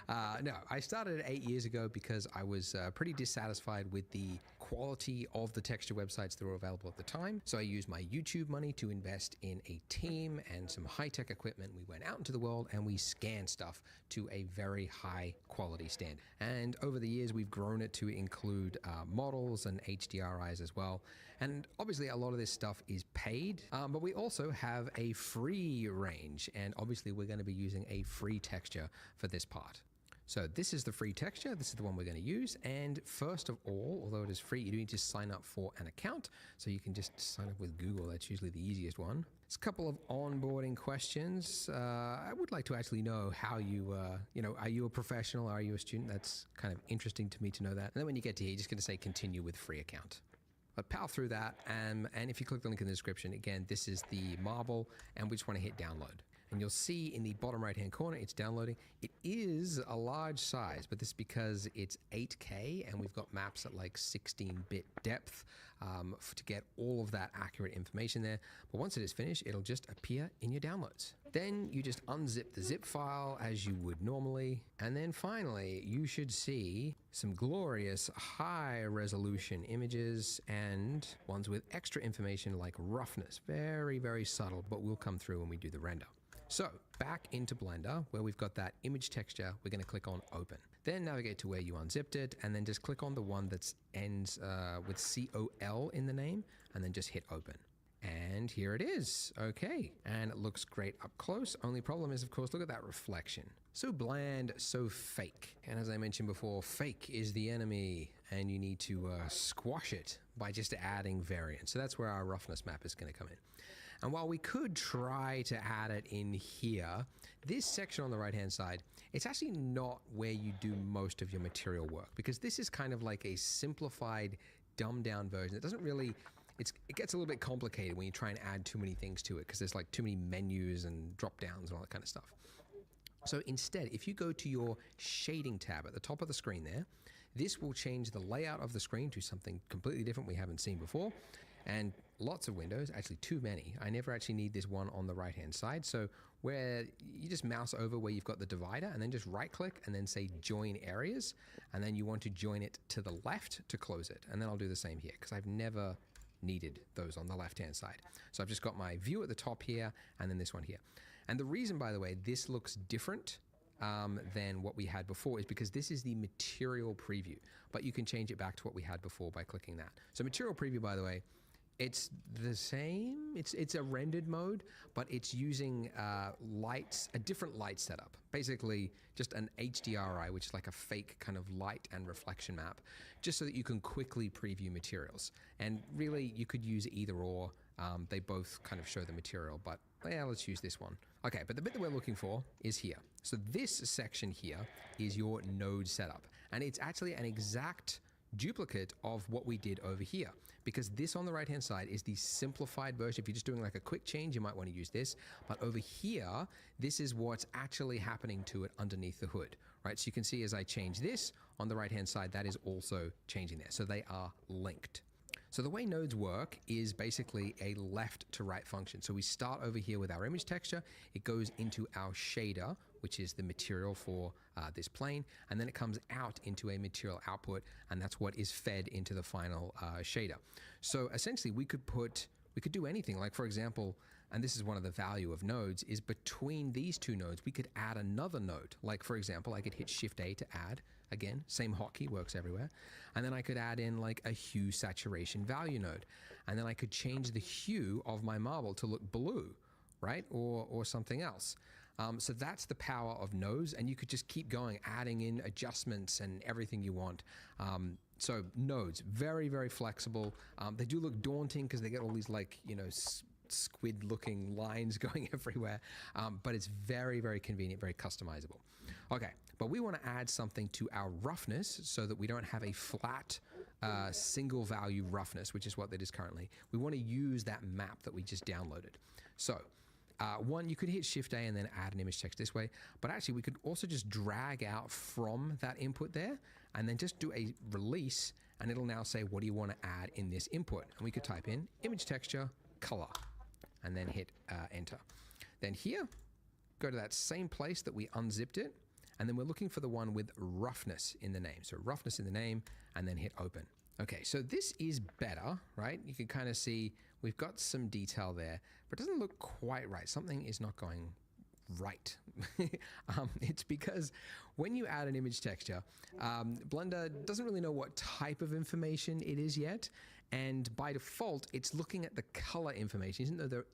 No, I started it 8 years ago because I was pretty dissatisfied with the quality of the texture websites that were available at the time. So I used my YouTube money to invest in a team and some high-tech equipment. We went out into the world and we scanned stuff to a very high quality standard. And over the years, we've grown it to include models and HDRIs as well. And obviously a lot of this stuff is paid, but we also have a free range. And obviously we're going to be using a free texture for this part. So this is the free texture. This is the one we're going to use. And first of all, although it is free, you do need to sign up for an account. So you can just sign up with Google. That's usually the easiest one. It's a couple of onboarding questions. I would like to actually know how you, are you a professional? Are you a student? That's kind of interesting to me to know that. And then when you get to here, you're just going to say continue with free account. But power through that, and if you click the link in the description, again, this is the marble, and we just want to hit download. And you'll see in the bottom right-hand corner, it's downloading. It is a large size, but this is because it's 8K, and we've got maps at like 16-bit depth to get all of that accurate information there. But once it is finished, it'll just appear in your downloads. Then you just unzip the zip file as you would normally. And then finally, you should see some glorious high-resolution images and ones with extra information like roughness. Very, very subtle, but will come through when we do the render. So back into Blender, where we've got that image texture, we're going to click on open. Then navigate to where you unzipped it, and then just click on the one that ends with COL in the name, and then just hit open. And here it is. Okay, and it looks great up close. Only problem is, of course, look at that reflection. So bland, so fake. And as I mentioned before, fake is the enemy, and you need to squash it by just adding variance. So that's where our roughness map is going to come in. And while we could try to add it in here, this section on the right-hand side, it's actually not where you do most of your material work, because this is kind of like a simplified, dumbed-down version. It doesn't really, it gets a little bit complicated when you try and add too many things to it, because there's like too many menus and drop-downs and all that kind of stuff. So instead, if you go to your shading tab at the top of the screen there, this will change the layout of the screen to something completely different we haven't seen before. And lots of windows, actually too many. I never actually need this one on the right-hand side. So where you just mouse over where you've got the divider and then just right-click and then say join areas. And then you want to join it to the left to close it. And then I'll do the same here because I've never needed those on the left-hand side. So I've just got my view at the top here and then this one here. And the reason, by the way, this looks different than what we had before is because this is the material preview, but you can change it back to what we had before by clicking that. So material preview, by the way, It's the same. It's a rendered mode, but it's using lights, a different light setup. Basically, just an HDRI, which is like a fake kind of light and reflection map, just so that you can quickly preview materials. And really, you could use either or. They both kind of show the material, but yeah, let's use this one. Okay, but the bit that we're looking for is here. So this section here is your node setup, and it's actually an exact duplicate of what we did over here, because this on the right hand side is the simplified version. If you're just doing like a quick change, you might want to use this, but over here this is what's actually happening to it underneath the hood, right? So you can see as I change this on the right hand side, that is also changing there, so they are linked. So the way nodes work is basically a left to right function. So we start over here with our image texture, it goes into our shader, which is the material for this plane, and then it comes out into a material output, and that's what is fed into the final shader. So essentially we could do anything, like for example, and this is one of the value of nodes, is between these two nodes we could add another node. Like for example, I could hit Shift A to add. Again, same hotkey, works everywhere. And then I could add in like a hue saturation value node. And then I could change the hue of my marble to look blue, right? Or something else. So that's the power of nodes, and you could just keep going, adding in adjustments and everything you want. So nodes, very, very flexible. They do look daunting because they get all these like, you know, squid looking lines going everywhere, but it's very, very convenient, very customizable. Okay, but we want to add something to our roughness so that we don't have a flat single value roughness, which is what that is currently. We want to use that map that we just downloaded. So one, you could hit Shift A and then add an image text this way, but actually we could also just drag out from that input there and then just do a release, and it'll now say, what do you want to add in this input? And we could type in image texture color and then hit enter. Then here, go to that same place that we unzipped it, and then we're looking for the one with roughness in the name. So roughness in the name, and then hit open. Okay, so this is better, right? You can kind of see we've got some detail there, but it doesn't look quite right. Something is not going right. It's because when you add an image texture, Blender doesn't really know what type of information it is yet, and by default it's looking at the color information,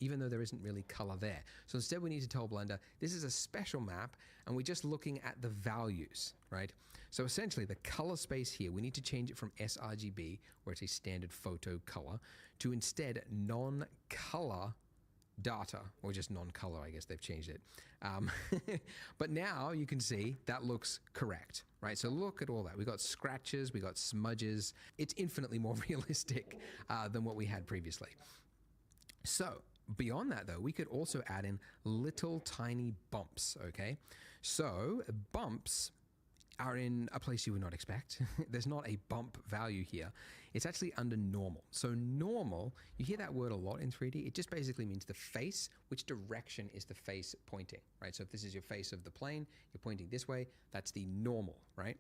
even though there isn't really color there. So instead we need to tell Blender this is a special map and we're just looking at the values, right? So essentially the color space here, we need to change it from sRGB, where it's a standard photo color, to instead non-color data, or just non-color, I guess they've changed it. But now you can see that looks correct, right? So look at all that. We got scratches, we got smudges. It's infinitely more realistic than what we had previously. So beyond that though, we could also add in little tiny bumps, okay? So bumps are in a place you would not expect. There's not a bump value here. It's actually under normal. So normal, you hear that word a lot in 3D. It just basically means the face, which direction is the face pointing, right? So if this is your face of the plane, you're pointing this way, that's the normal, right?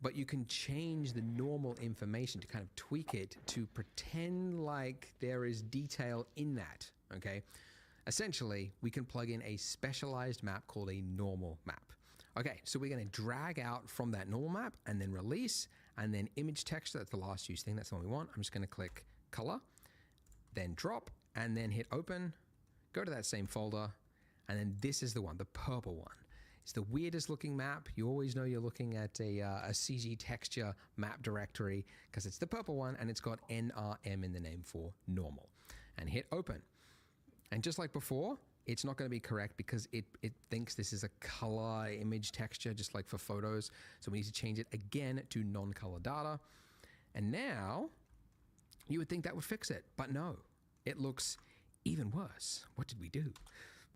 But you can change the normal information to kind of tweak it to pretend like there is detail in that, okay? Essentially, we can plug in a specialized map called a normal map. Okay, so we're going to drag out from that normal map and then release, and then image texture. That's the last use thing. That's the one we want. I'm just going to click color, then drop, and then hit open. Go to that same folder, and then this is the one, the purple one. It's the weirdest looking map. You always know you're looking at a CG texture map directory because it's the purple one, and it's got NRM in the name for normal. And hit open. And just like before, it's not going to be correct because it thinks this is a color image texture, just like for photos. So we need to change it again to non-color data. And now you would think that would fix it, but no, it looks even worse. What did we do?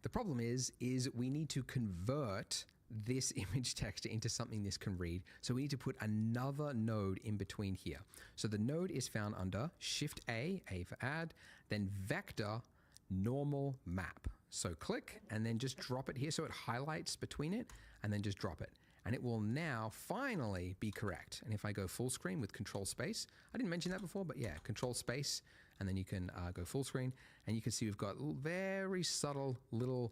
The problem is we need to convert this image texture into something this can read. So we need to put another node in between here. So the node is found under Shift A for add, then vector normal map. So click and then just drop it here so it highlights between it, and then just drop it. And it will now finally be correct. And if I go full screen with control space, I didn't mention that before, but yeah, control space, and then you can go full screen, and you can see we've got very subtle little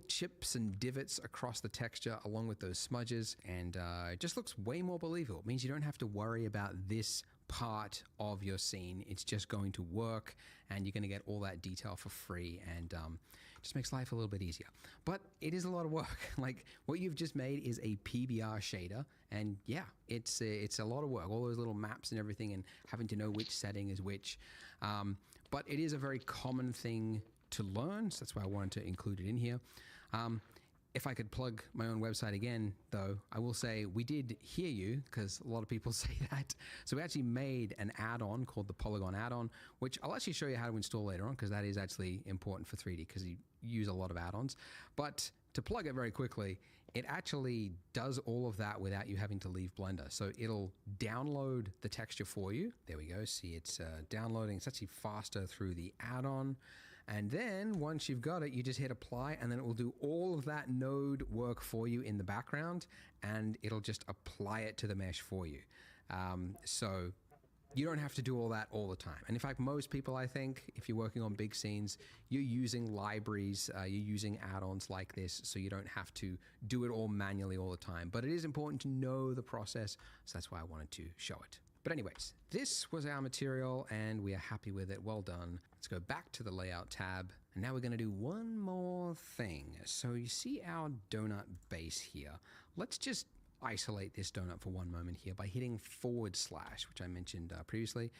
chips and divots across the texture along with those smudges, and it just looks way more believable. It means you don't have to worry about this part of your scene. It's just going to work, and you're going to get all that detail for free, and just makes life a little bit easier. But it is a lot of work. Like, what you've just made is a PBR shader, and yeah, it's a lot of work. All those little maps and everything, and having to know which setting is which. But it is a very common thing to learn, so that's why I wanted to include it in here. If I could plug my own website again, though, I will say we did hear you, because a lot of people say that. So we actually made an add-on called the Polygon add-on, which I'll actually show you how to install later on, because that is actually important for 3D, because you use a lot of add-ons. But to plug it very quickly, it actually does all of that without you having to leave Blender. So it'll download the texture for you. There we go. See, it's downloading. It's actually faster through the add-on. And then once you've got it, you just hit apply, and then it will do all of that node work for you in the background, and it'll just apply it to the mesh for you. So you don't have to do all that all the time. And in fact, most people, I think, if you're working on big scenes, you're using libraries, you're using add-ons like this, so you don't have to do it all manually all the time. But it is important to know the process, so that's why I wanted to show it. But anyways, this was our material, and we are happy with it. Well done. Let's go back to the layout tab. And now we're going to do one more thing. So you see our donut base here. Let's just isolate this donut for one moment here by hitting /, which I mentioned previously.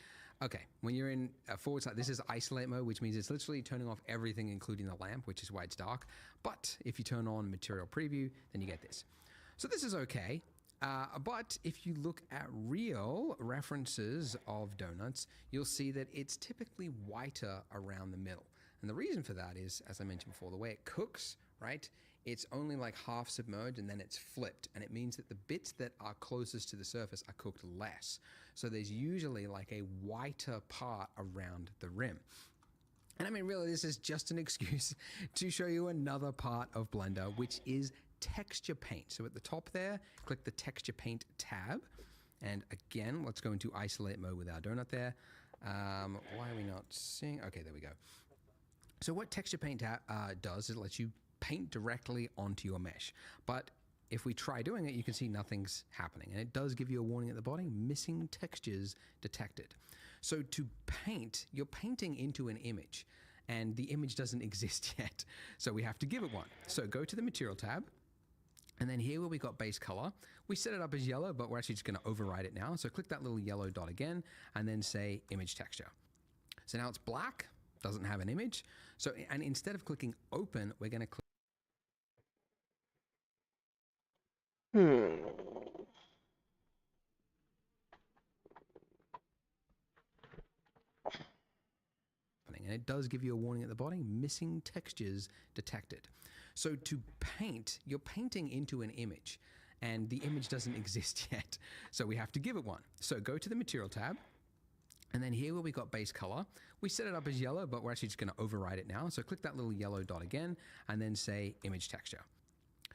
Okay, when you're in /, this is isolate mode, which means it's literally turning off everything, including the lamp, which is why it's dark. But if you turn on material preview, then you get this. So this is okay. But if you look at real references of donuts, you'll see that it's typically whiter around the middle. And the reason for that is, as I mentioned before, the way it cooks, right? It's only like half submerged, and then it's flipped. And it means that the bits that are closest to the surface are cooked less. So there's usually like a whiter part around the rim. And I mean, really, this is just an excuse to show you another part of Blender, which is texture paint. So at the top there, click the texture paint tab. And again, let's go into isolate mode with our donut there. Why are we not seeing? Okay, there we go. So what texture paint does is it lets you paint directly onto your mesh. But if we try doing it, you can see nothing's happening. And it does give you a warning at the bottom, missing textures detected. So to paint, you're painting into an image, and the image doesn't exist yet. So we have to give it one. So go to the material tab. And then here where we got base color, we set it up as yellow, but we're actually just going to override it now. So click that little yellow dot again, and then say image texture. So now it's black, doesn't have an image. So, and instead of clicking open, we're going to click. And it does give you a warning at the bottom, missing textures detected. So to paint, you're painting into an image, and the image doesn't exist yet. So we have to give it one. So go to the material tab, and then here where we got base color, we set it up as yellow, but we're actually just going to override it now. So click that little yellow dot again, and then say image texture.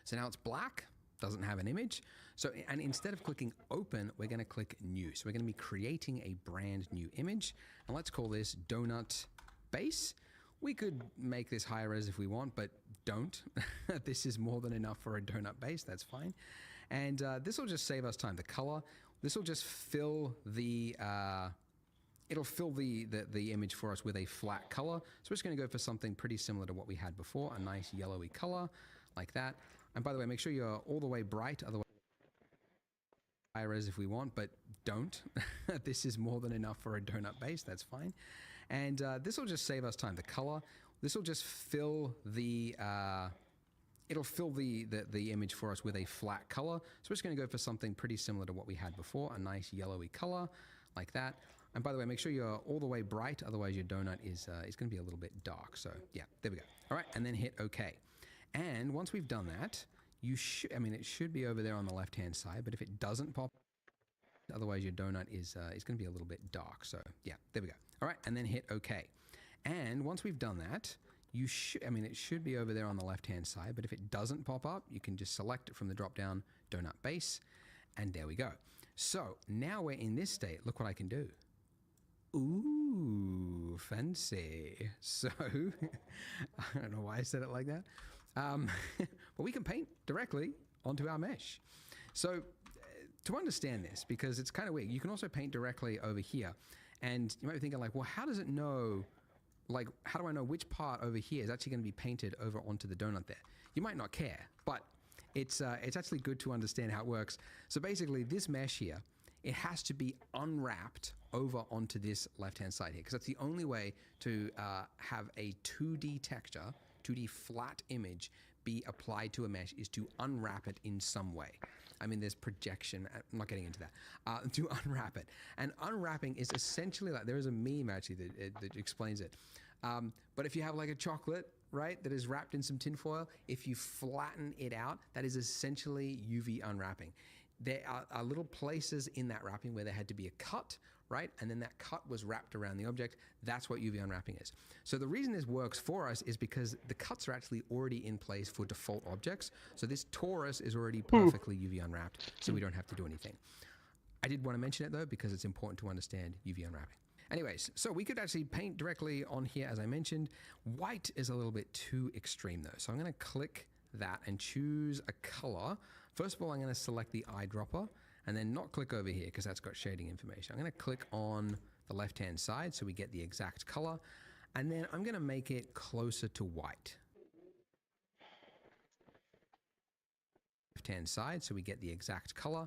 So now it's black, doesn't have an image. So, and instead of clicking open, we're going to click new. So we're going to be creating a brand new image, and let's call this donut base. We could make this higher res if we want, but don't. This is more than enough for a donut base. That's fine. And this will just save us time. The color, this will just fill the, it'll fill the image for us with a flat color. So we're just going to go for something pretty similar to what we had before, a nice yellowy color like that. And by the way, make sure you're all the way bright, otherwise higher res if we want, but don't. This is more than enough for a donut base. That's fine. And this will just save us time. The color, this will just fill the, it'll fill the image for us with a flat color. So we're just going to go for something pretty similar to what we had before, a nice yellowy color like that. And by the way, make sure you're all the way bright, otherwise your donut is going to be a little bit dark. So yeah, there we go. All right, and then hit OK. And once we've done that, you should, I mean, it should be over there on the left-hand side, but if it doesn't pop, otherwise your donut is going to be a little bit dark. So yeah, there we go. All right, and then hit OK. And once we've done that, you should, I mean, it should be over there on the left-hand side, but if it doesn't pop up, you can just select it from the drop-down donut base, and there we go. So now we're in this state. Look what I can do. Ooh, fancy. So, I don't know why I said it like that. But we can paint directly onto our mesh. So to understand this, because it's kind of weird, you can also paint directly over here. And you might be thinking like, well, how does it know, like, how do I know which part over here is actually going to be painted over onto the donut there? You might not care, but it's actually good to understand how it works. So basically this mesh here, it has to be unwrapped over onto this left-hand side here, because that's the only way to have a 2D texture, 2D flat image be applied to a mesh, is to unwrap it in some way. I mean, there's projection. I'm not getting into that. To unwrap it. And unwrapping is essentially like, there is a meme actually that explains it. But if you have like a chocolate, right, that is wrapped in some tinfoil, if you flatten it out, that is essentially UV unwrapping. There are little places in that wrapping where there had to be a cut, right? And then that cut was wrapped around the object. That's what UV unwrapping is. So the reason this works for us is because the cuts are actually already in place for default objects. So this torus is already perfectly UV unwrapped, so we don't have to do anything. I did want to mention it though, because it's important to understand UV unwrapping. Anyways, so we could actually paint directly on here, as I mentioned. White is a little bit too extreme though. So I'm going to click that and choose a color. First of all, I'm going to select the eyedropper and then not click over here because that's got shading information. I'm going to click on the left-hand side so we get the exact color. And then I'm going to make it closer to white. Left-hand side so we get the exact color.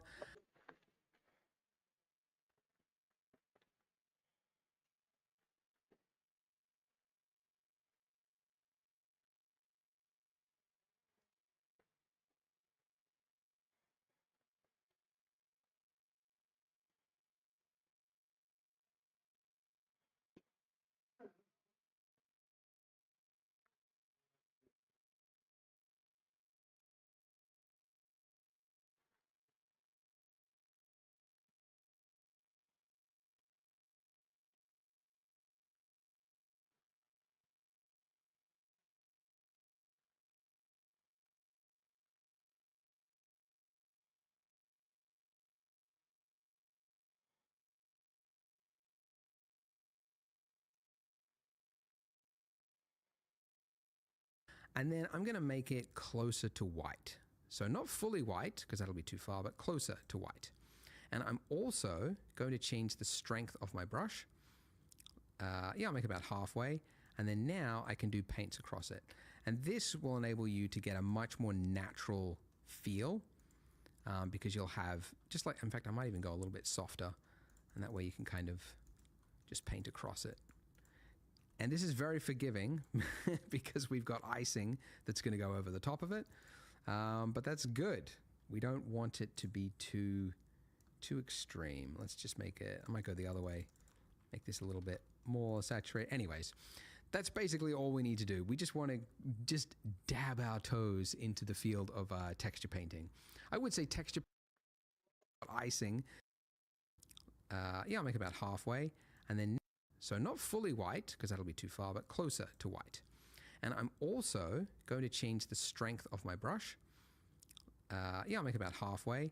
And then I'm going to make it closer to white. So not fully white, because that'll be too far, but closer to white. And I'm also going to change the strength of my brush. I'll make it about halfway. And then now I can do paints across it. And this will enable you to get a much more natural feel, because you'll have, just like, in fact, I might even go a little bit softer. And that way you can kind of just paint across it. And this is very forgiving because we've got icing that's going to go over the top of it. But that's good. We don't want it to be too extreme. Let's just make it, I might go the other way, make this a little bit more saturated. Anyways, that's basically all we need to do. We just want to just dab our toes into the field of texture painting. I would say texture icing. I'll make it about halfway. And then, so not fully white, because that'll be too far, but closer to white. And I'm also going to change the strength of my brush. I'll make it about halfway.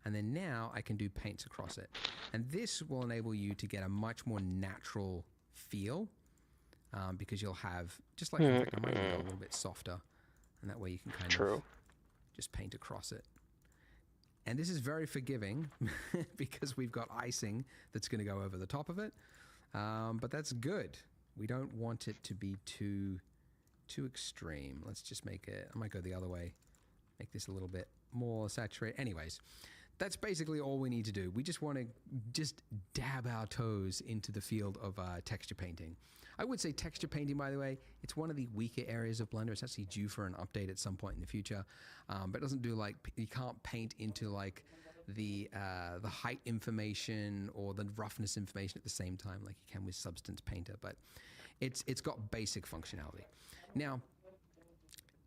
And then now I can do paints across it. And this will enable you to get a much more natural feel because you'll have, just like, in fact, I might even go a little bit softer. And that way you can kind True. of just paint across it. And this is very forgiving because we've got icing that's going to go over the top of it. But that's good. We don't want it to be too extreme. Let's just make it, I might go the other way. Make this a little bit more saturated. Anyways, that's basically all we need to do. We just want to just dab our toes into the field of texture painting. I would say texture painting, by the way, it's one of the weaker areas of Blender. It's actually due for an update at some point in the future. But it doesn't do like, you can't paint into like the height information or the roughness information at the same time like you can with Substance Painter. But it's got basic functionality. Now,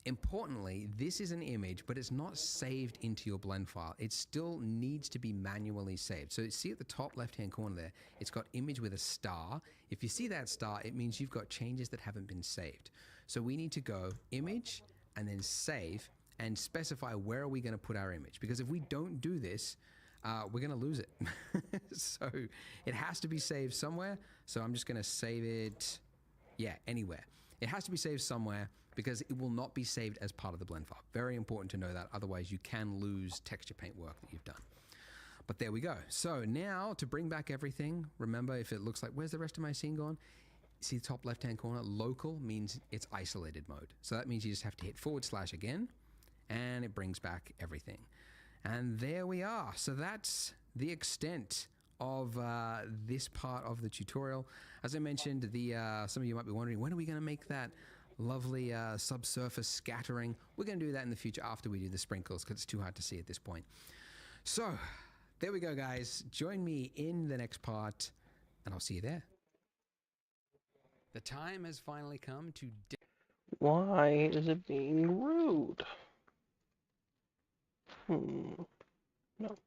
importantly, this is an image, but it's not saved into your blend file. It still needs to be manually saved. So see at the top left-hand corner there, it's got image with a star. If you see that star, it means you've got changes that haven't been saved. So we need to go image and then save and specify where are we going to put our image. Because if we don't do this, we're going to lose it. So it has to be saved somewhere. So I'm just going to save it, anywhere. It has to be saved somewhere because it will not be saved as part of the blend file. Very important to know that, otherwise you can lose texture paint work that you've done. But there we go. So now to bring back everything, remember if it looks like, where's the rest of my scene gone? See the top left-hand corner, local means it's isolated mode. So that means you just have to hit / again, and it brings back everything. And there we are. So that's the extent of this part of the tutorial. As I mentioned, some of you might be wondering, when are we going to make that lovely subsurface scattering? We're going to do that in the future after we do the sprinkles because it's too hard to see at this point. So there we go, guys. Join me in the next part, and I'll see you there. The time has finally come to... Why is it being rude? No.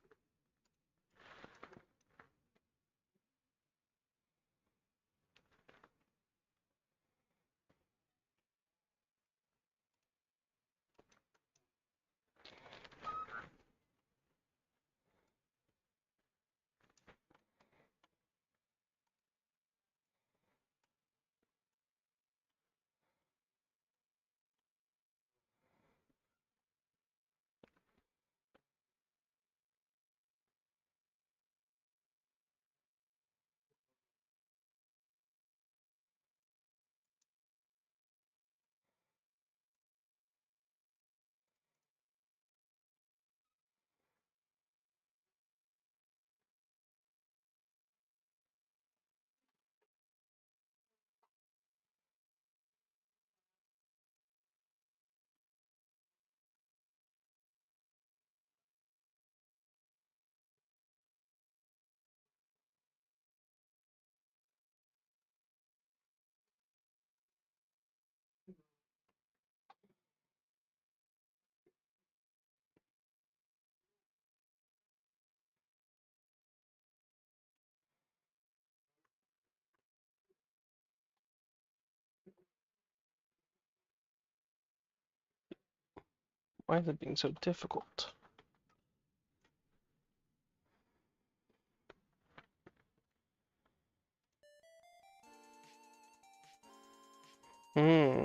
Why is it being so difficult? Hmm.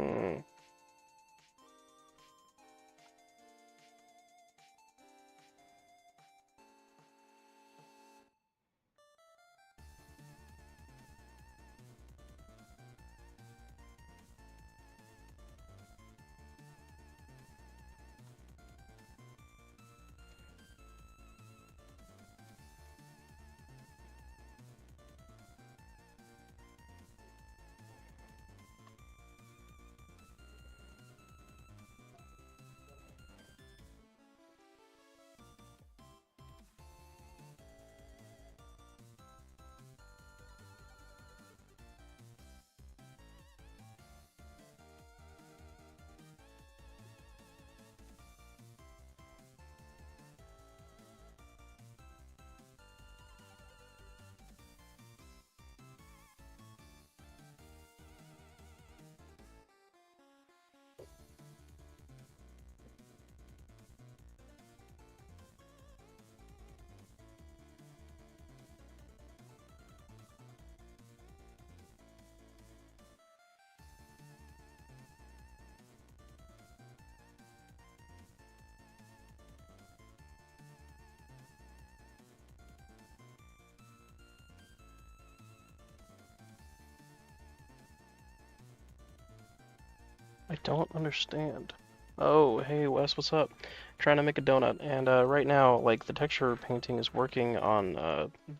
I don't understand. Oh, hey Wes, what's up? Trying to make a donut, and right now, like, the texture painting is working on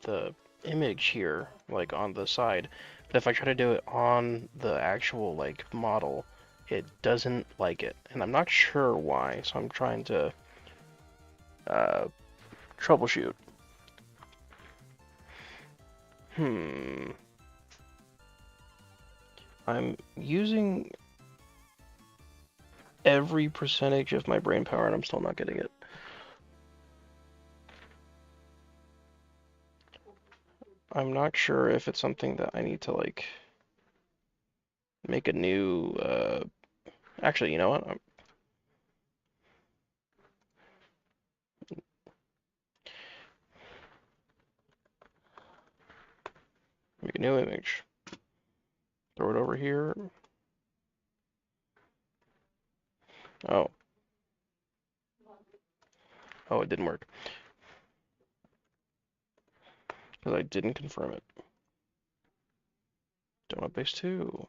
the image here, like, on the side. But if I try to do it on the actual, like, model, it doesn't like it. And I'm not sure why, so I'm trying to uh, troubleshoot. Hmm. I'm using every percentage of my brain power, and I'm still not getting it. I'm not sure if it's something that I need to, like, make a new, actually, you know what? Make a new image. Throw it over here. Oh. Oh, it didn't work. Because I didn't confirm it. Donut base 2.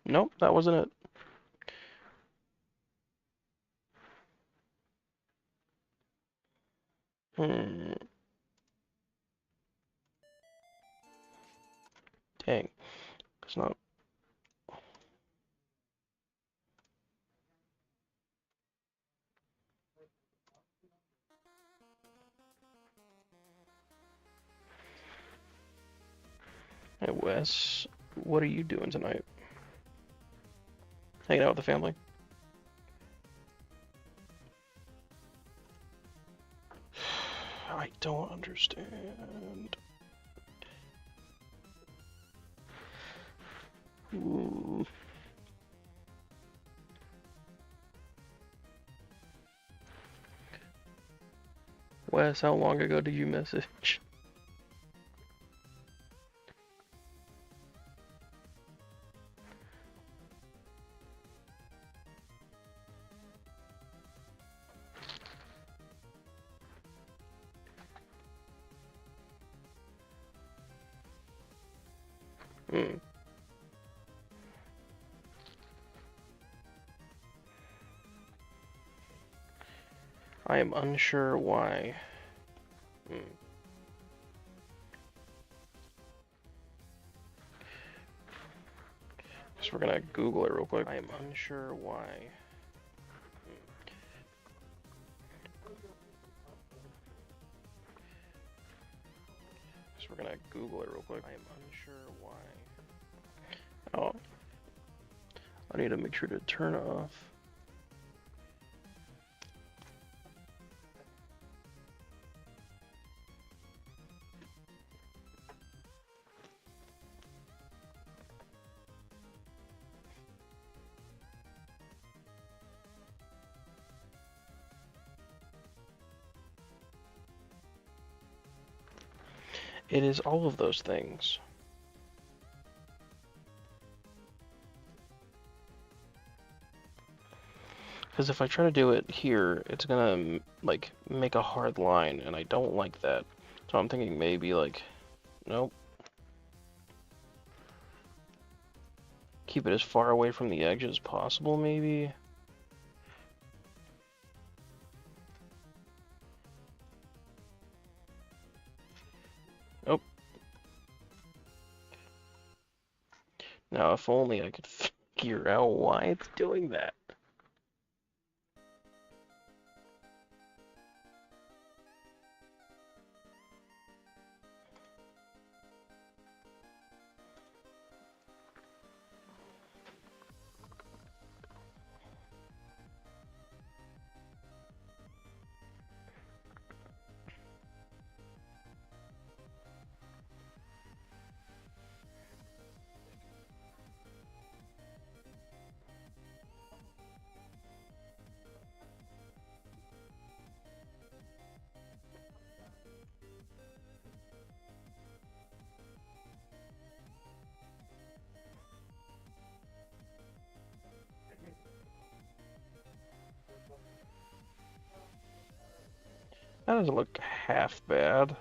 Nope, that wasn't it. Hmm. Dang. It's not. Hey, Wes. What are you doing tonight? Hanging out with the family? I don't understand. Ooh. Wes, how long ago did you message? Hmm. I am unsure why. Hmm. Guess we're gonna Google it real quick. I am unsure why. Guess we're gonna Google it real quick. I am unsure why. Oh, I need to make sure to turn off. It is all of those things. Because if I try to do it here, it's gonna, like, make a hard line, and I don't like that. So I'm thinking maybe, like, nope. Keep it as far away from the edge as possible, maybe? Nope. Now, if only I could figure out why it's doing that. That doesn't look half bad.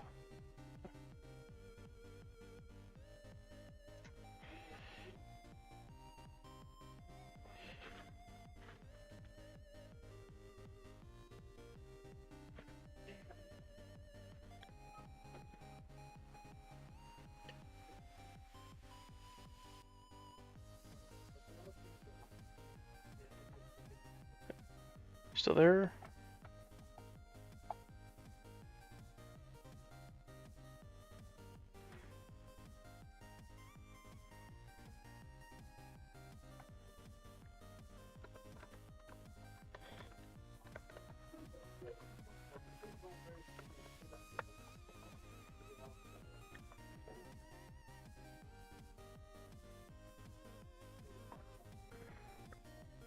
Still there?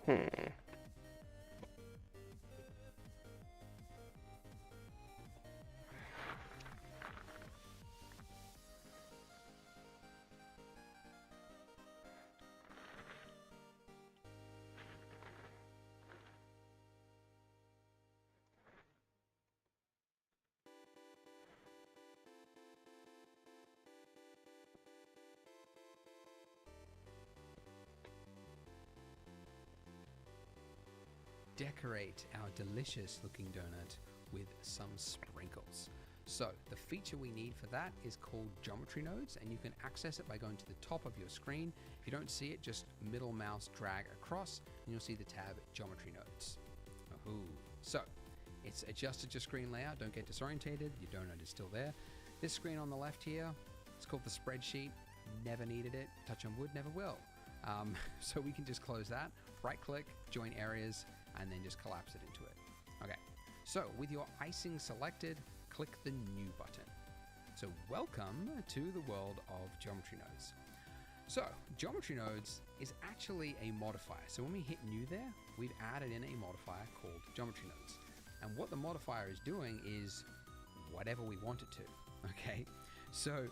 Hmm. Decorate our delicious looking donut with some sprinkles. So the feature we need for that is called geometry nodes, and you can access it by going to the top of your screen. If you don't see it, just middle mouse drag across and you'll see the tab geometry nodes. Ooh. So it's adjusted your screen layout. Don't get disorientated. Your donut is still there. This screen on the left here, it's called the spreadsheet. Never needed it. Touch on wood, never will. So we can just close that, right click, join areas, and then just collapse it into it. Okay, so with your icing selected, click the new button. So welcome to the world of geometry nodes. So geometry nodes is actually a modifier. So when we hit new there, we've added in a modifier called geometry nodes. And what the modifier is doing is whatever we want it to, okay? So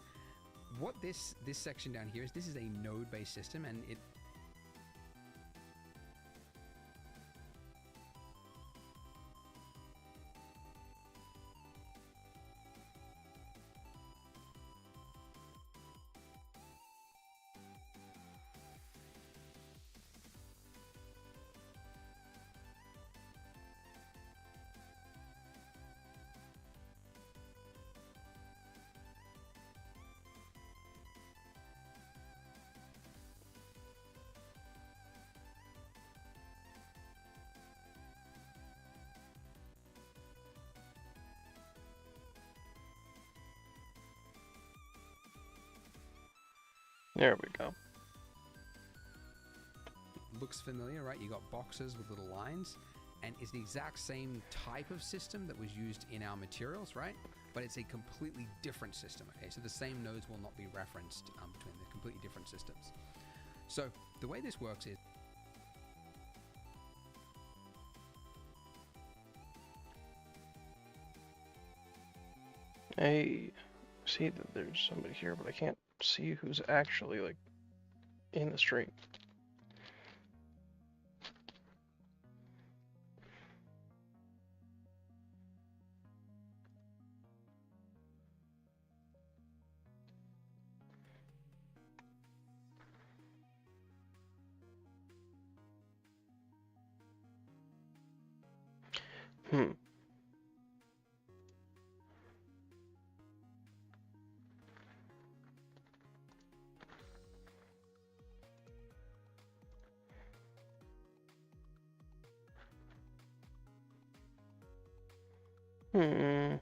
what this section down here is, this is a node-based system, and it There we go. looks familiar, right? You got boxes with little lines, and it's the exact same type of system that was used in our materials, right? But it's a completely different system, okay? So the same nodes will not be referenced between the completely different systems. So the way this works is, I see that there's somebody here, but I can't see who's actually, like, in the stream. Hmm. Hmm.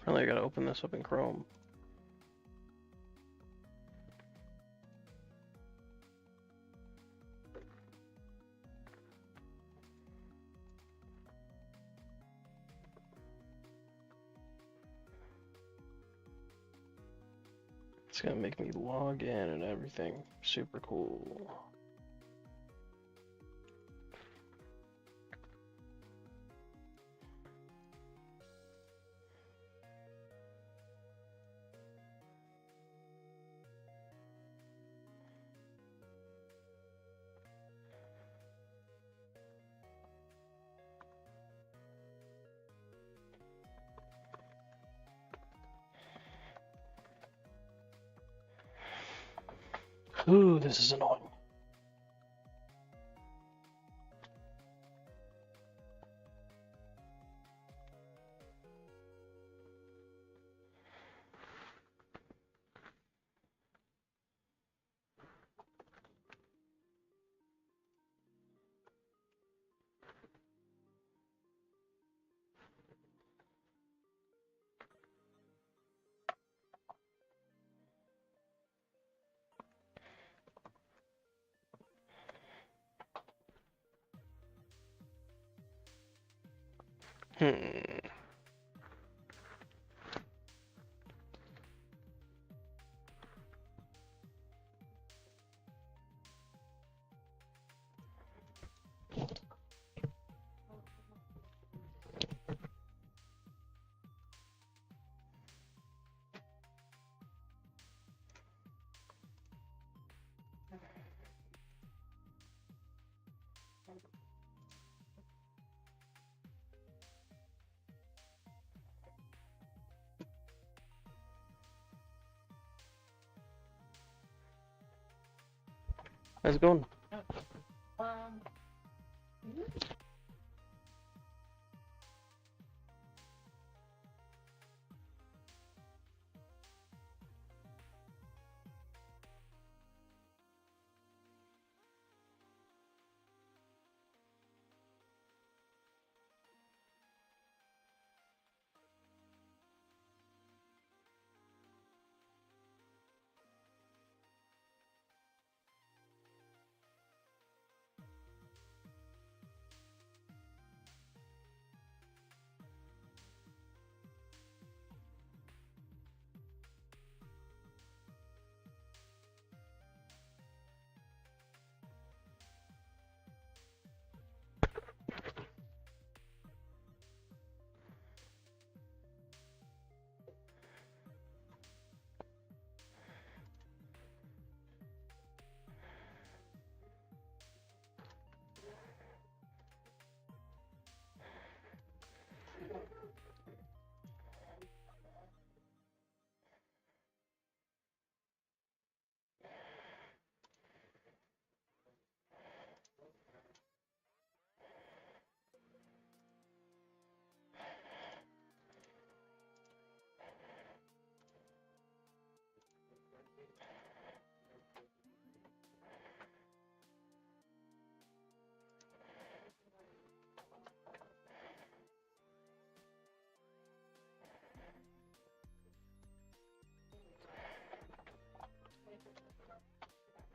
Probably gotta open this up in Chrome. It's gonna make me log in and everything. Super cool. Ooh, this is annoying. Hmm. How's it going?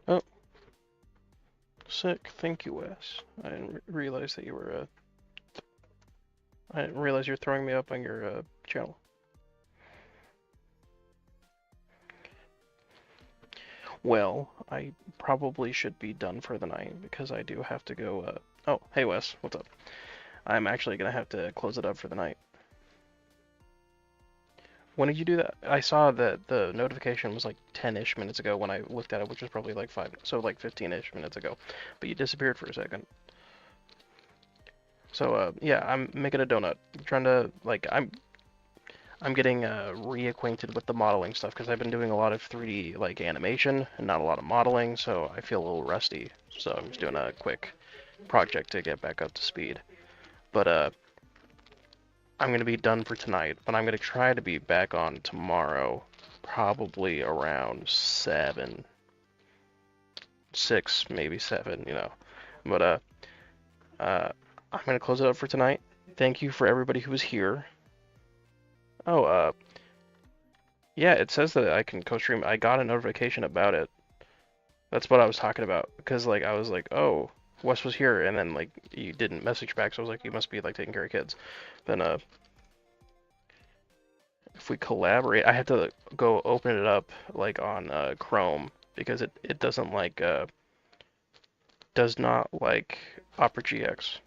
Oh, sick. Thank you, Wes. I didn't realize that you were, I didn't realize you're throwing me up on your, channel. Well, I probably should be done for the night because I do have to go, Oh, hey Wes, what's up? I'm actually gonna have to close it up for the night. When did you do that? I saw that the notification was like 10-ish minutes ago when I looked at it, which was probably like 5, so like 15-ish minutes ago. But you disappeared for a second. So, yeah, I'm making a donut. I'm trying to, like, I'm getting reacquainted with the modeling stuff because I've been doing a lot of 3D like animation and not a lot of modeling, so I feel a little rusty. So I'm just doing a quick project to get back up to speed. But I'm gonna be done for tonight, but I'm gonna try to be back on tomorrow, probably around 7, 6, maybe 7, you know. But uh, I'm gonna close it up for tonight. Thank you for everybody who was here. Oh, yeah, it says that I can co-stream. I got a notification about it. That's what I was talking about. Because, like, I was like, oh, Wes was here, and then, like, you didn't message back, so I was like, you must be, like, taking care of kids. Then, if we collaborate, I had to go open it up, like, on, Chrome, because it doesn't, like, does not like Opera GX.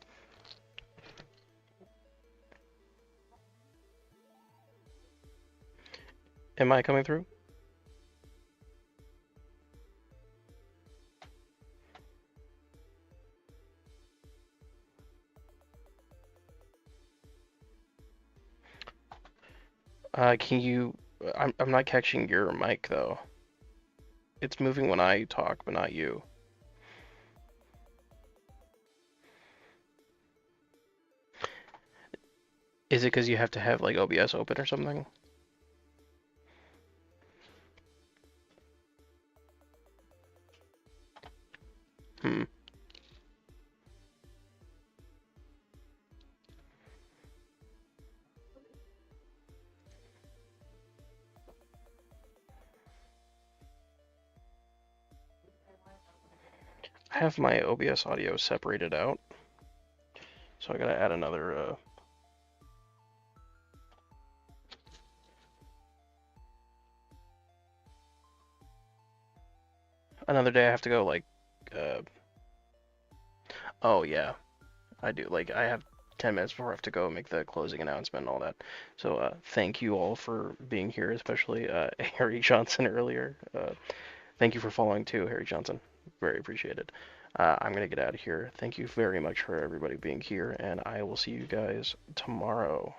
Am I coming through? Can you? I'm not catching your mic though. it's moving when I talk, but not you. Is it because you have to have like OBS open or something? Hmm. I have my OBS audio separated out, so I gotta add another day. I have to go like, uh, oh yeah, I do. Like I have 10 minutes before I have to go make the closing announcement and all that. So thank you all for being here, especially Harry Johnson earlier. Thank you for following too, Harry Johnson. Very appreciated. I'm gonna get out of here. Thank you very much for everybody being here, and I will see you guys tomorrow.